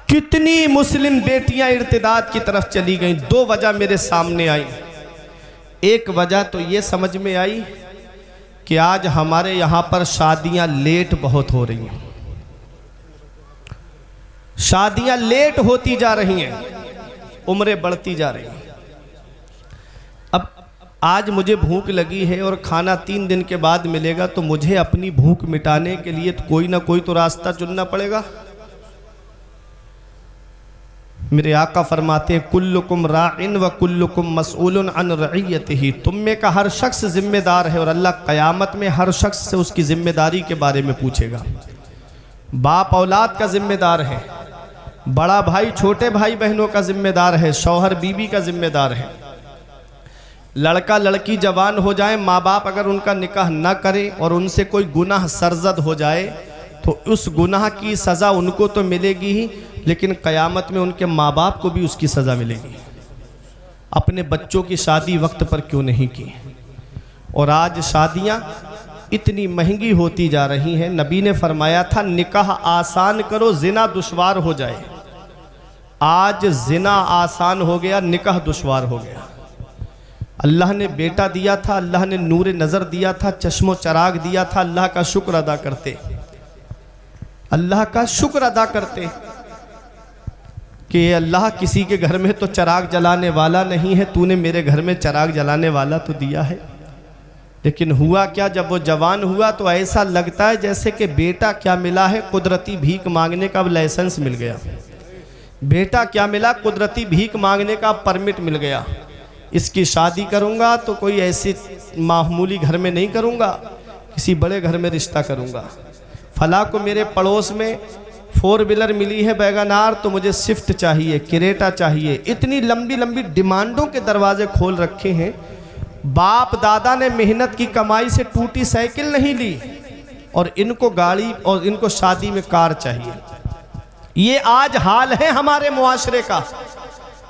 कितनी मुस्लिम बेटियां इर्तिदाद की तरफ चली गईं। 2 वजह मेरे सामने आई। एक वजह तो ये समझ में आई कि आज हमारे यहाँ पर शादियां लेट बहुत हो रही हैं, शादियां लेट होती जा रही हैं, उम्रें बढ़ती जा रही हैं। अब आज मुझे भूख लगी है और खाना 3 दिन के बाद मिलेगा, तो मुझे अपनी भूख मिटाने के लिए तो कोई ना कोई तो रास्ता चुनना पड़ेगा। मेरे आका फरमाते हैं कुल्लुकुम राइन व कुल्लुकुम मसऊलुन अन रइयतिही। तुम में का हर शख्स जिम्मेदार है और अल्लाह क़यामत में हर शख्स से उसकी जिम्मेदारी के बारे में पूछेगा। बाप औलाद का जिम्मेदार है, बड़ा भाई छोटे भाई बहनों का जिम्मेदार है, शौहर बीवी का जिम्मेदार है। लड़का लड़की जवान हो जाए, माँ बाप अगर उनका निकाह न करें और उनसे कोई गुनाह सरजद हो जाए तो उस गुनाह की सज़ा उनको तो मिलेगी ही, लेकिन क़यामत में उनके माँ बाप को भी उसकी सज़ा मिलेगी। अपने बच्चों की शादी वक्त पर क्यों नहीं की। और आज शादियाँ इतनी महंगी होती जा रही हैं। नबी ने फरमाया था निकाह आसान करो, ज़िना दुश्वार हो जाए। आज ज़िना आसान हो गया, निकाह दुश्वार हो गया। अल्लाह ने बेटा दिया था, अल्लाह ने नूर नज़र दिया था, चश्मो चराग दिया था, अल्लाह का शुक्र अदा करते, अल्लाह का शुक्र अदा करते कि अल्लाह किसी के घर में तो चराग जलाने वाला नहीं है, तूने मेरे घर में चराग जलाने वाला तो दिया है। लेकिन हुआ क्या, जब वो जवान हुआ तो ऐसा लगता है जैसे कि बेटा क्या मिला है, कुदरती भीख मांगने का लाइसेंस मिल गया। बेटा क्या मिला, कुदरती भीख मांगने का परमिट मिल गया। इसकी शादी करूँगा तो कोई ऐसी मामूली घर में नहीं करूँगा, किसी बड़े घर में रिश्ता करूँगा। फला को मेरे पड़ोस में 4 व्हीलर मिली है वैगनार, तो मुझे स्विफ्ट चाहिए, क्रेटा चाहिए। इतनी लंबी लंबी डिमांडों के दरवाजे खोल रखे हैं। बाप दादा ने मेहनत की कमाई से टूटी साइकिल नहीं ली, और इनको गाड़ी और इनको शादी में कार चाहिए। ये आज हाल है हमारे मुआशरे का।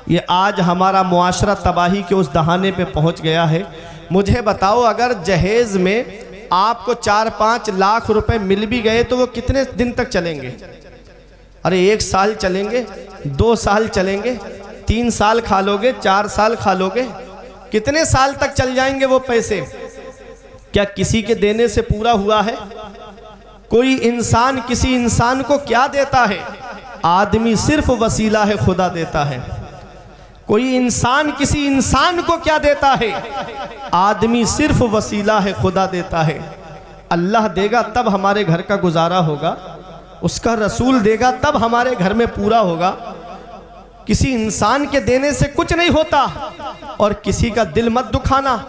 ये आज हमारा मुआशरा तबाही के उस दहाने पे पहुंच गया है। मुझे बताओ, अगर जहेज में आपको 4-5 लाख रुपए मिल भी गए तो वो कितने दिन तक चलेंगे? अरे 1 साल चलेंगे, 2 साल चलेंगे, 3 साल खा लोगे, 4 साल खा लोगे, कितने साल तक चल जाएंगे वो पैसे? क्या किसी के देने से पूरा हुआ है? कोई इंसान किसी इंसान को क्या देता है? आदमी सिर्फ वसीला है, खुदा देता है। कोई इंसान किसी इंसान को क्या देता है? आदमी सिर्फ वसीला है, खुदा देता है। अल्लाह देगा तब हमारे घर का गुजारा होगा, उसका रसूल देगा तब हमारे घर में पूरा होगा। किसी इंसान के देने से कुछ नहीं होता। और किसी का दिल मत दुखाना।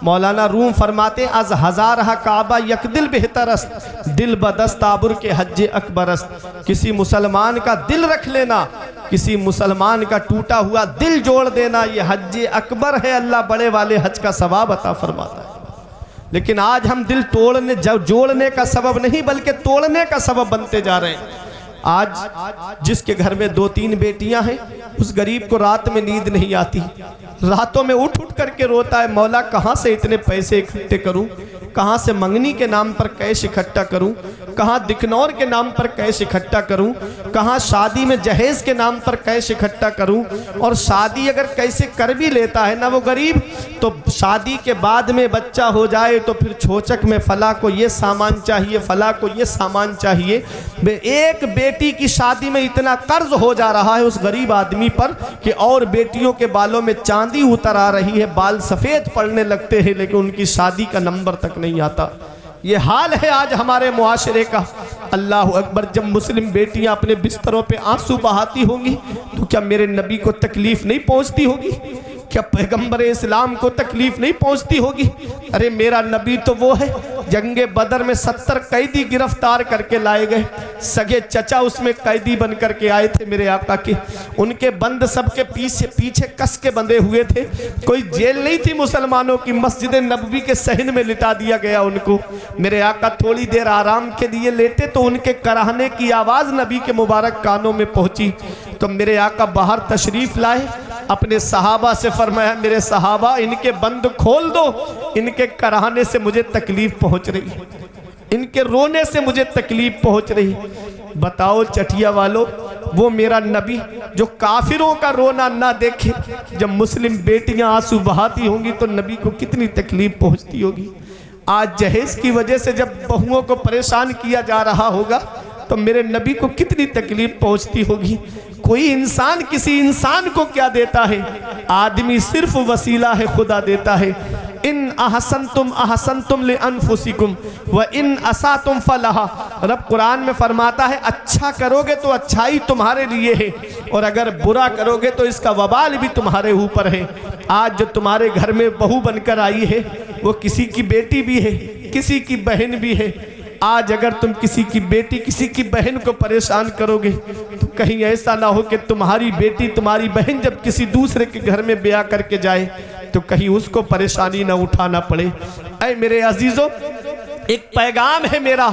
मौलाना रूम फरमाते अज हजार हा काबा यकदिल बेहतरस्त, दिल बदस्त आबुर के हज अकबरस्त। किसी मुसलमान का दिल रख लेना, किसी मुसलमान का टूटा हुआ दिल जोड़ देना, ये हज अकबर है। अल्लाह बड़े वाले हज का सवाब अता फरमाता है। लेकिन आज हम दिल तोड़ने जोड़ने का सबब नहीं बल्कि तोड़ने का सबब बनते जा रहे हैं। आज जिसके घर में 2-3 बेटियां हैं, उस गरीब को रात में नींद नहीं आती, रातों में उठ उठ करके रोता है, मौला कहाँ से इतने पैसे इकट्ठे करूं, कहाँ से मंगनी के नाम पर कैश इकट्ठा करूं, कहाँ दिखनौर के नाम पर कैश इकट्ठा करूं, कहाँ शादी में जहेज के नाम पर कैश इकट्ठा करूं। और शादी अगर कैसे कर भी लेता है ना वो गरीब, तो शादी के बाद में बच्चा हो जाए तो फिर छोचक में फला को ये सामान चाहिए, फला को ये सामान चाहिए। एक बेटी की शादी में इतना कर्ज हो जा रहा है उस गरीब आदमी पर कि और बेटियों के बालों में चांदी उतर आ रही है, बाल सफ़ेद पड़ने लगते हैं, लेकिन उनकी शादी का नंबर तक नहीं आता। ये हाल है आज हमारे मुआशरे का। अल्लाह अकबर, जब मुस्लिम बेटियां अपने बिस्तरों पे आंसू बहाती होंगी तो क्या मेरे नबी को तकलीफ नहीं पहुंचती होगी? क्या पैगंबर इस्लाम को तकलीफ नहीं पहुंचती होगी? अरे मेरा नबी तो वो है, जंगे बदर में 70 कैदी गिरफ्तार करके लाए गए, सगे चचा उसमें कैदी बन करके आए थे मेरे आका के। उनके बंद सबके पीछे पीछे कस के बंधे हुए थे। कोई जेल नहीं थी मुसलमानों की, मस्जिद नबवी के सहन में लिटा दिया गया उनको। मेरे आका थोड़ी देर आराम के लिए लेटे तो उनके कराहने की आवाज़ नबी के मुबारक कानों में पहुंची तो मेरे आका बाहर तशरीफ लाए, अपने सहाबा से फरमाया, मेरे सहाबा इनके बंद खोल दो, इनके कराहने से मुझे तकलीफ पहुंच रही, इनके रोने से मुझे तकलीफ पहुंच रही। बताओ चटिया वालों, वो मेरा नबी जो काफिरों का रोना ना देखे, जब मुस्लिम बेटियां आंसू बहाती होंगी तो नबी को कितनी तकलीफ पहुंचती होगी। आज जहेज की वजह से जब बहुओं को परेशान किया जा रहा होगा तो मेरे नबी को कितनी तकलीफ पहुंचती होगी। कोई इंसान किसी इंसान को क्या देता है? आदमी सिर्फ वसीला है, खुदा देता है। इन अहसनतुम ले अनफुसिकुम व इन असातुम फलहा। रब कुरान में फरमाता है, अच्छा करोगे तो अच्छाई तुम्हारे लिए है और अगर बुरा करोगे तो इसका वबाल भी तुम्हारे ऊपर है। आज जो तुम्हारे घर में बहू बनकर आई है वो किसी की बेटी भी है, किसी की बहन भी है। आज अगर तुम किसी की बेटी, किसी की बहन को परेशान करोगे तो कहीं ऐसा ना हो कि तुम्हारी बेटी, तुम्हारी बहन जब किसी दूसरे के घर में ब्याह करके जाए तो कहीं उसको परेशानी ना उठाना पड़े। ऐ मेरे अजीजों, एक पैगाम है मेरा,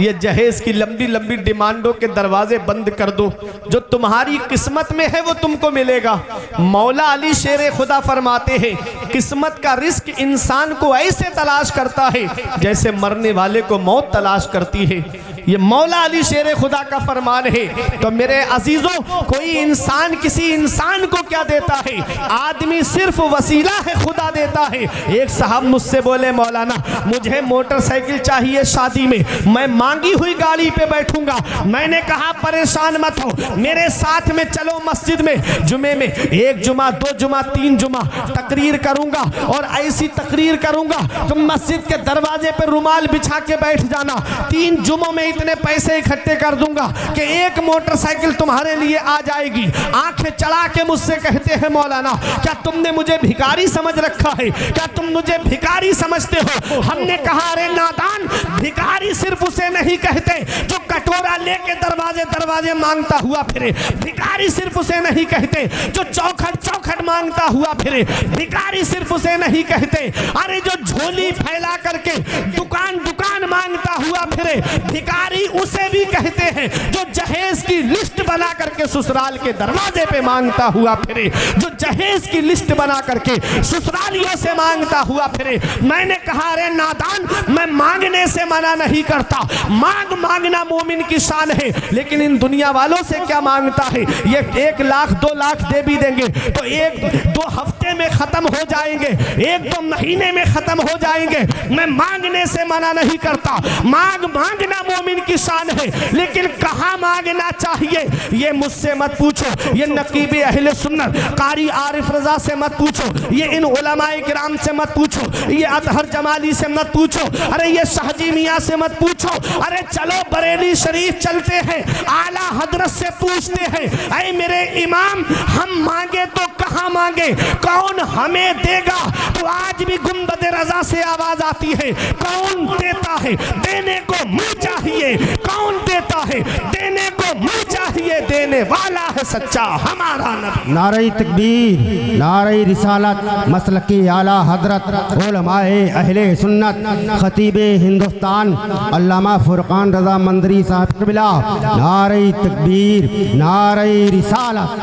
ये जहेज की लंबी लंबी डिमांडों के दरवाजे बंद कर दो। जो तुम्हारी किस्मत में है वो तुमको मिलेगा। मौला अली शेर खुदा फरमाते हैं, किस्मत का रिस्क इंसान को ऐसे तलाश करता है जैसे मरने वाले को मौत तलाश करती है। ये मौला अली शेर खुदा का फरमान है। तो मेरे अजीजों, कोई इंसान किसी इंसान को क्या देता है? आदमी सिर्फ वसीला है, खुदा देता है। एक साहब मुझसे बोले, मौलाना मुझे मोटरसाइकिल चाहिए शादी में, मैं मांगी हुई गाड़ी पे बैठूंगा। मैंने कहा परेशान मत हो, मेरे साथ में चलो मस्जिद में, जुमे में 1 जुमा 2 जुमा 3 जुमा तकरीर करूंगा और ऐसी तकरीर करूंगा तुम मस्जिद के दरवाजे पे रुमाल बिछा के बैठ जाना। 3 जुमों में इतने पैसे इकट्ठे कर दूंगा कि एक मोटरसाइकिल तुम्हारे लिए आ जाएगी। आंखें चढ़ा के मुझसे कहते हैं, मौलाना क्या तुमने मुझे भिखारी समझ रखा है? क्या तुम मुझे भिखारी समझते हो? हमने कहा, अरे नादान, भिखारी सिर्फ उसे नहीं कहते जो कटोरा लेके दरवाजे दरवाजे मांगता हुआ फिरे। भिखारी सिर्फ उसे नहीं कहते जो चौखट चौखट मांगता हुआ फिरे। भिखारी सिर्फ उसे नहीं कहते अरे जो झोली फैला करके दुकान दुकान मांगता हुआ फिरे। भिखारी उसे भी कहते हैं जो जहेज की लिस्ट बना करके ससुराल के दरवाजे पे मांगता हुआ फिरे, जो जहेज की लिस्ट बना करके ससुरालियों से मांगता हुआ फिरे। मैंने कहा, अरे नादान, मैं मांगने से मना नहीं करता, मांगना मोमिन की शान है, लेकिन इन दुनिया वालों से क्या मांगता है? ये 1 लाख 2 लाख दे भी देंगे तो 1-2 हफ्ते में खत्म हो जाएंगे, 1-2 महीने में खत्म हो जाएंगे। मैं मांगने से मना नहीं करता, मांगना मोमिन की शान है, लेकिन कहाँ मांगना चाहिए ये मुझसे मत पूछो, ये नकीब अहले सुन्नत कारी आरिफ रजा से मत पूछो, ये इन उलमाए किराम से मत पूछो, ये अतहर जमाली से मत पूछो, अरे ये शाहजी मियाँ से मत पूछो। अरे चलो बरेली शरीफ चलते हैं, आला हजरत से पूछते हैं, ऐ मेरे इमाम, हम मांगे तो कहाँ मांगे, कौन हमें देगा? तो आज भी गुंबद रजा से आवाज आती है, कौन देता है? देने को मुँह चाहिए। कौन देता है? देने को मुँह चाहिए। देने वाला है सच्चा हमारा नबी।
नारे तकबीर, नारे रिसालत, मसलकी आला हजरत उलमाए अहले सुन्नत खतीबे हिंदुस्तान अल्लामा फुरकान रजा मंदरी साहब क़िबला। नारे तकबीर, नारे रिसालत।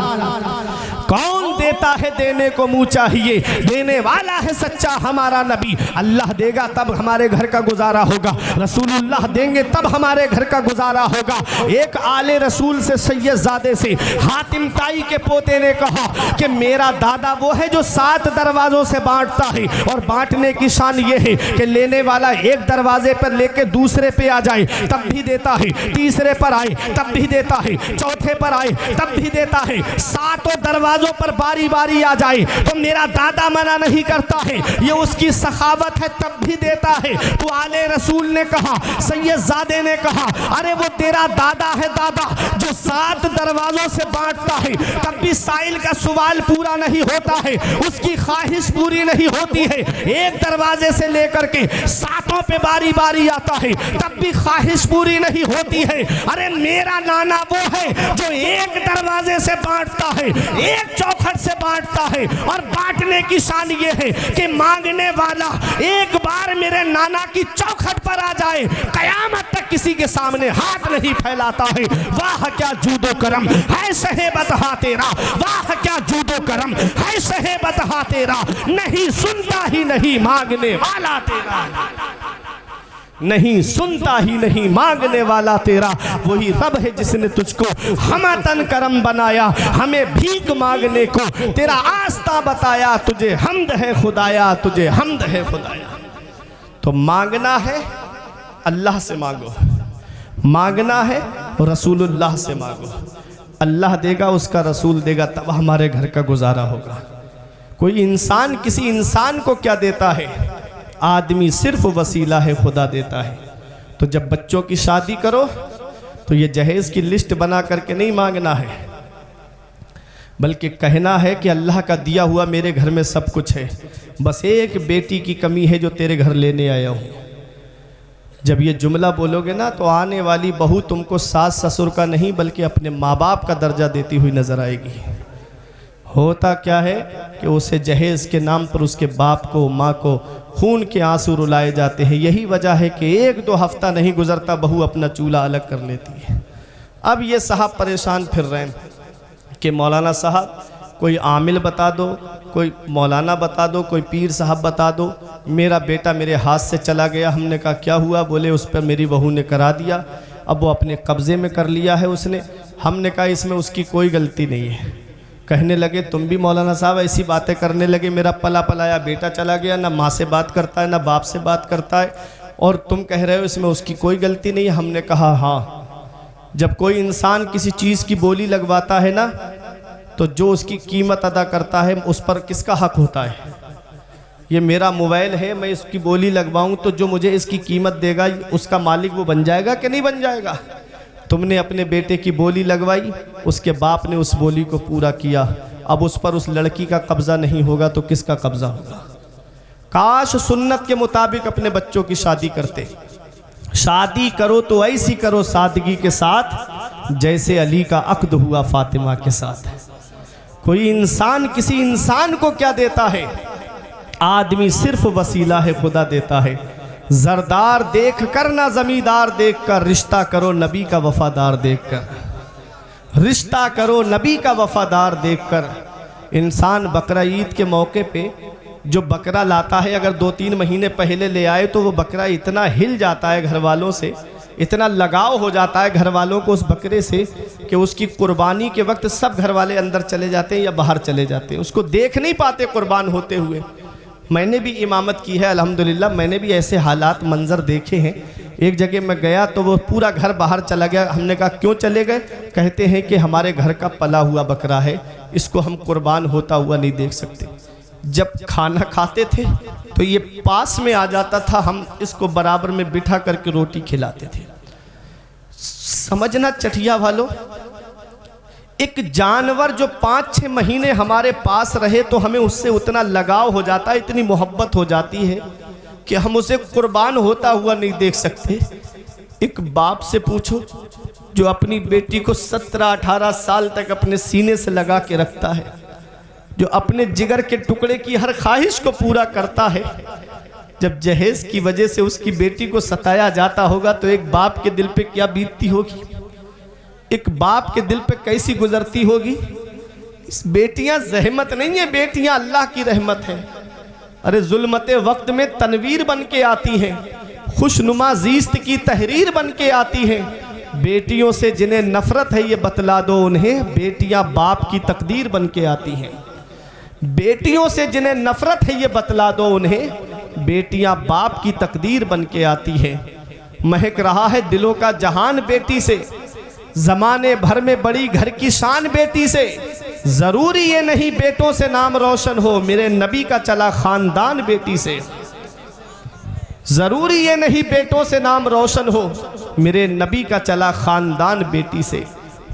कौन देता है देने को मुंह चाहिए, देने वाला है सच्चा हमारा नबी। अल्लाह देगा तब हमारे घर का गुजारा होगा, रसूलुल्लाह देंगे तब हमारे घर का गुजारा होगा। एक आले रसूल से सैयदजादे से हातिम ताई के पोते ने कहा कि मेरा दादा वो है जो 7 दरवाजों से बांटता है, और बांटने की शान ये है कि लेने वाला एक दरवाजे पर लेके दूसरे पे आ जाए तब भी देता है, तीसरे पर आए तब भी देता है, चौथे पर आए तब भी देता है, 7 दरवाजों पर बारी बारी आ जाए तो मेरा दादा मना नहीं करता है, ये उसकी सखावत है तब भी देता है। तो आले रसूल ने कहा, सैयदजादे ने कहा, अरे वो तेरा दादा है दादा जो 7 दरवाजों से बांटता है, तब भी साइल का सवाल पूरा नहीं होता है, उसकी ख्वाहिश पूरी नहीं होती है। एक दरवाजे से लेकर के 7 पे बारी बारी आता है तब भी ख्वाहिश पूरी नहीं होती है। अरे मेरा नाना वो है जो एक दरवाजे से बांटता है, एक चौखट से बांटता है, और बांटने की शान ये है कि मांगने वाला एक बार मेरे नाना की चौखट पर आ जाए, कयामत तक किसी के सामने हाथ नहीं फैलाता है। वाह क्या जूदो करम है सहे बतहा तेरा, वाह क्या जूदो करम है सहे बतहा तेरा, नहीं सुनता ही नहीं मांगने वाला तेरा, नहीं सुनता ही नहीं मांगने वाला तेरा। वही रब है जिसने तुझको हमतन करम बनाया, हमें भीख मांगने को तेरा आस्था बताया, तुझे हमद है खुदाया, तुझे हमद है खुदाया। तो मांगना है अल्लाह से मांगो, मांगना है रसूलुल्लाह से मांगो, अल्लाह देगा उसका रसूल देगा तब हमारे घर का गुजारा होगा। कोई इंसान किसी इंसान को क्या देता है, आदमी सिर्फ वसीला है, खुदा देता है। तो जब बच्चों की शादी करो तो ये जहेज़ की लिस्ट बना करके नहीं मांगना है, बल्कि कहना है कि अल्लाह का दिया हुआ मेरे घर में सब कुछ है, बस एक बेटी की कमी है जो तेरे घर लेने आया हूँ। जब ये जुमला बोलोगे ना तो आने वाली बहू तुमको सास ससुर का नहीं बल्कि अपने माँ बाप का दर्जा देती हुई नजर आएगी। होता क्या है कि उसे जहेज़ के नाम पर उसके बाप को माँ को खून के आंसू रुलाए जाते हैं। यही वजह है कि 1-2 हफ्ता नहीं गुजरता बहू अपना चूल्हा अलग कर लेती है। अब ये साहब परेशान फिर रहे हैं कि मौलाना साहब कोई आमिल बता दो, कोई मौलाना बता दो, कोई पीर साहब बता दो, मेरा बेटा मेरे हाथ से चला गया। हमने कहा क्या हुआ? बोले उस पर मेरी बहू ने करा दिया, अब वो अपने कब्ज़े में कर लिया है उसने। हमने कहा इसमें उसकी कोई गलती नहीं है। कहने लगे तुम भी मौलाना साहब ऐसी बातें करने लगे, मेरा पला पलाया बेटा चला गया, ना माँ से बात करता है ना बाप से बात करता है, और तुम कह रहे हो इसमें उसकी कोई गलती नहीं है। हमने कहा हाँ, जब कोई इंसान किसी चीज़ की बोली लगवाता है ना तो जो उसकी कीमत अदा करता है उस पर किसका हक होता है? ये मेरा मोबाइल है, मैं इसकी बोली लगवाऊं तो जो मुझे इसकी कीमत देगा उसका मालिक वो बन जाएगा कि नहीं बन जाएगा? तुमने अपने बेटे की बोली लगवाई, उसके बाप ने उस बोली को पूरा किया, अब उस पर उस लड़की का कब्ज़ा नहीं होगा तो किसका कब्ज़ा होगा? काश सुन्नत के मुताबिक अपने बच्चों की शादी करते। शादी करो तो ऐसी करो सादगी के साथ जैसे अली का अक्द हुआ फातिमा के साथ। कोई इंसान किसी इंसान को क्या देता है? आदमी सिर्फ वसीला है, खुदा देता है। जरदार देख कर ना जमींदार देख कर, रिश्ता करो नबी का वफादार देख कर, रिश्ता करो नबी का वफादार देख कर। इंसान बकरा ईद के मौके पे जो बकरा लाता है, अगर 2-3 महीने पहले ले आए तो वो बकरा इतना हिल जाता है घर वालों से, इतना लगाव हो जाता है घर वालों को उस बकरे से कि उसकी कुर्बानी के वक्त सब घर वाले अंदर चले जाते हैं या बाहर चले जाते हैं, उसको देख नहीं पाते कुर्बान होते हुए। मैंने भी इमामत की है अल्हम्दुलिल्लाह, मैंने भी ऐसे हालात मंजर देखे हैं। एक जगह मैं गया तो वो पूरा घर बाहर चला गया। हमने कहा क्यों चले गए? कहते हैं कि हमारे घर का पला हुआ बकरा है, इसको हम कुर्बान होता हुआ नहीं देख सकते। जब खाना खाते थे तो ये पास में आ जाता था, हम इसको बराबर में बिठा करके रोटी खिलाते थे। समझना चटिया वालों, एक जानवर जो 5-6 महीने हमारे पास रहे तो हमें उससे उतना लगाव हो जाता है, इतनी मोहब्बत हो जाती है कि हम उसे कुर्बान होता हुआ नहीं देख सकते। एक बाप से पूछो जो अपनी बेटी को 17-18 साल तक अपने सीने से लगा के रखता है, जो अपने जिगर के टुकड़े की हर ख्वाहिश को पूरा करता है, जब जहेज की वजह से उसकी बेटी को सताया जाता होगा तो एक बाप के दिल पे क्या बीतती होगी? एक बाप के दिल पे कैसी गुजरती होगी? बेटियां जहमत नहीं है, बेटियां अल्लाह की रहमत है। अरे जुल्मते वक्त में तनवीर बन के आती हैं, खुशनुमा जीस्त की तहरीर बन के आती हैं। बेटियों से जिन्हें नफरत है ये बतला दो उन्हें, बेटियां बाप की तकदीर बन के आती हैं। बेटियों से जिन्हें नफरत है ये बतला दो उन्हें, बेटियां बाप की तकदीर बन के आती हैं। महक रहा है दिलों का जहान बेटी से, जमाने भर में बड़ी घर की शान बेटी से। जरूरी ये नहीं बेटों से नाम रोशन हो, मेरे नबी का चला खानदान बेटी से। जरूरी ये नहीं बेटों से नाम रोशन हो, मेरे नबी का चला खानदान बेटी से।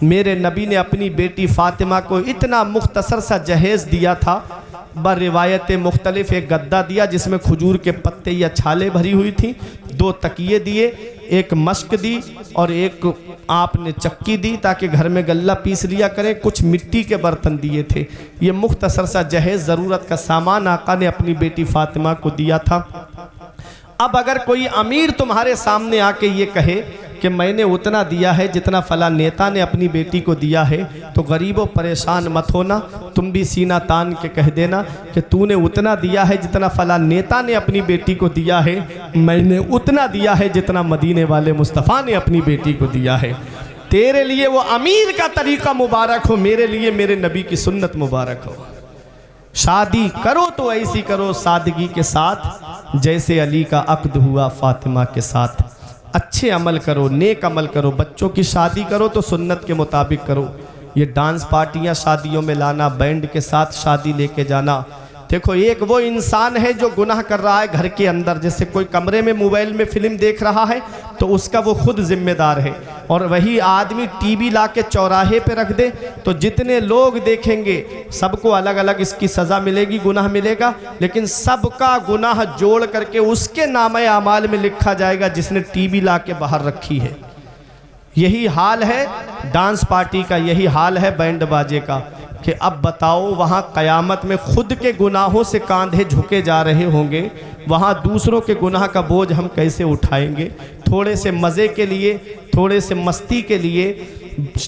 मेरे नबी ने अपनी बेटी फातिमा को इतना मुख्तसर सा जहेज दिया था, बर रिवायत मुख्तलिफ। एक गद्दा दिया जिसमें खजूर के पत्ते या छाले भरी हुई थी, 2 तकिए दिए, एक मश्क दी और एक आपने चक्की दी ताकि घर में गल्ला पीस लिया करें। कुछ मिट्टी के बर्तन दिए थे। ये मुख्तसर सा जहेज ज़रूरत का सामान आका ने अपनी बेटी फातिमा को दिया था। अब अगर कोई अमीर तुम्हारे सामने आके ये कहे कि मैंने उतना दिया है जितना फला नेता ने अपनी बेटी को दिया है, तो गरीबों परेशान मत होना, तुम भी सीना तान के कह देना कि तूने उतना दिया है जितना फला नेता ने अपनी बेटी को दिया है, मैंने उतना दिया है जितना मदीने वाले मुस्तफ़ा ने अपनी बेटी को दिया है। तेरे लिए वो अमीर का तरीका मुबारक हो, मेरे लिए मेरे नबी की सुन्नत मुबारक हो। शादी करो तो ऐसी करो सादगी के साथ, जैसे अली का अक्द हुआ फातिमा के साथ। अच्छे अमल करो, नेक अमल करो। बच्चों की शादी करो तो सुन्नत के मुताबिक करो। ये डांस पार्टियां शादियों में लाना, बैंड के साथ शादी लेके जाना, देखो एक वो इंसान है जो गुनाह कर रहा है घर के अंदर। जैसे कोई कमरे में मोबाइल में फिल्म देख रहा है तो उसका वो खुद जिम्मेदार है, और वही आदमी टीवी ला के चौराहे पे रख दे तो जितने लोग देखेंगे सबको अलग अलग इसकी सज़ा मिलेगी, गुनाह मिलेगा, लेकिन सबका गुनाह जोड़ करके उसके नामे आमाल में लिखा जाएगा जिसने टीवी ला के बाहर रखी है। यही हाल है डांस पार्टी का, यही हाल है बैंड बाजे का कि अब बताओ वहाँ क़यामत में खुद के गुनाहों से कांधे झुके जा रहे होंगे, वहाँ दूसरों के गुनाह का बोझ हम कैसे उठाएंगे। थोड़े से मज़े के लिए, थोड़े से मस्ती के लिए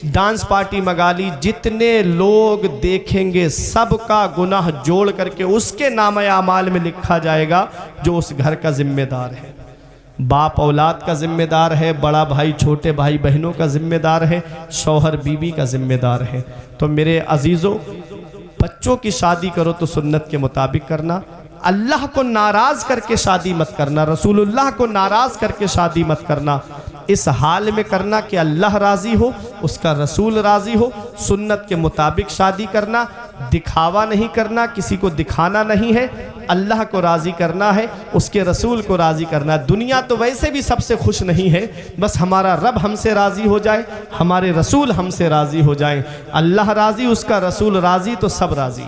डांस पार्टी मंगा ली, जितने लोग देखेंगे सबका गुनाह जोड़ करके उसके नाम आमाल में लिखा जाएगा जो उस घर का जिम्मेदार है। बाप औलाद का जिम्मेदार है, बड़ा भाई छोटे भाई बहनों का जिम्मेदार है, शौहर बीवी का जिम्मेदार है। तो मेरे अजीज़ों, बच्चों की शादी करो तो सुन्नत के मुताबिक करना, अल्लाह को नाराज़ करके शादी मत करना, रसूलुल्लाह को नाराज़ करके शादी मत करना। इस हाल में करना कि अल्लाह राज़ी हो, उसका रसूल राज़ी हो, सुन्नत के मुताबिक शादी करना, दिखावा नहीं करना, किसी को दिखाना नहीं है, अल्लाह को राज़ी करना है, उसके रसूल को राज़ी करना है। दुनिया तो वैसे भी सबसे खुश नहीं है, बस हमारा रब हमसे राज़ी हो जाए, हमारे रसूल हमसे राज़ी हो जाए। अल्लाह राज़ी, उसका रसूल राज़ी, तो सब राज़ी।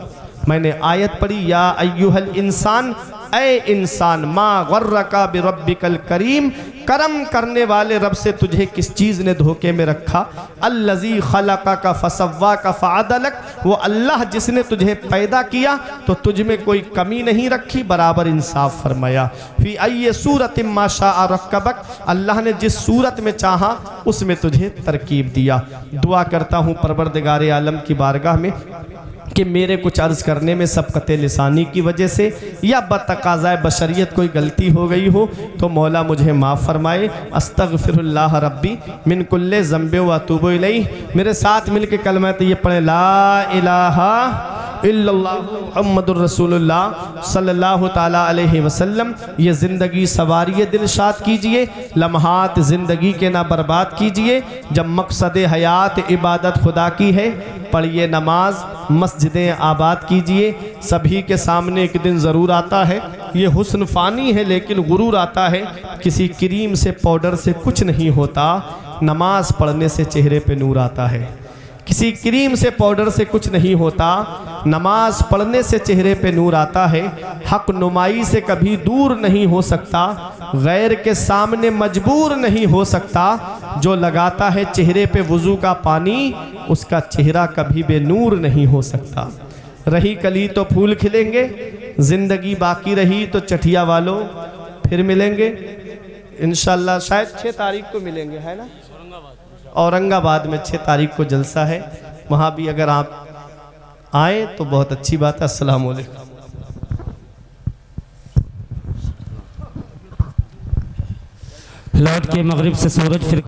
मैंने आयत पढ़ी, या अय्युहल इंसान, ऐ इंसान, मा गर्रका बिरब्बिकल करीम, करम करने वाले रब से तुझे किस चीज़ ने धोखे में रखा। अल्लज़ी खलक़का फसव्वाका फ़अदलक, वो अल्लाह जिसने तुझे पैदा किया तो तुझ में कोई कमी नहीं रखी, बराबर इंसाफ फरमाया। फ़ी अय्यि सूरतिन मा शाअ रक्कबक, अल्लाह ने जिस सूरत में चाहा उसमें तुझे तरकीब दिया। दुआ करता हूँ परवरदिगार आलम की बारगाह में कि मेरे कुछ अर्ज़ करने में सबक़त लिसानी की वजह से या बतक़ाज़ाए बशरियत कोई गलती हो गई हो तो मौला मुझे माफ़ फरमाए। अस्तग़फिरुल्लाह रब्बी मिन कुल्ले ज़ंबे व अतूबु इलैह। मेरे साथ मिलके कलमा तो ये पढ़े, ला इलाहा इल्लल्लाह मुहम्मदुर रसूलुल्लाह सल्लल्लाहु ताला अलैहि वसल्लम। ये ज़िंदगी सवारी दिलशाद कीजिए, लम्हात ज़िंदगी के ना बर्बाद कीजिए। जब मकसद हयात इबादत खुदा की है, पढ़िए नमाज, मस्जिदें आबाद कीजिए। सभी के सामने एक दिन ज़रूर आता है, ये हुस्न फ़ानी है लेकिन गुरूर आता है। किसी क्रीम से पाउडर से कुछ नहीं होता, नमाज पढ़ने से चेहरे पे नूर आता है। किसी क्रीम से पाउडर से कुछ नहीं होता, नमाज पढ़ने से चेहरे पे नूर आता है। हक नुमाई से कभी दूर नहीं हो सकता, गैर के सामने मजबूर नहीं हो सकता। जो लगाता है चेहरे पे वुज़ू का पानी, उसका चेहरा कभी बेनूर नहीं हो सकता। रही कली तो फूल खिलेंगे, ज़िंदगी बाकी रही तो चटिया वालों फिर मिलेंगे इंशाअल्लाह। शायद 6 तारीख को मिलेंगे, है ना, औरंगाबाद में 6 तारीख को जलसा है। वहाँ भी अगर आप आए तो बहुत अच्छी बात है। अस्सलाम वालेकुम।
लौट के मगरिब से सूरज फिर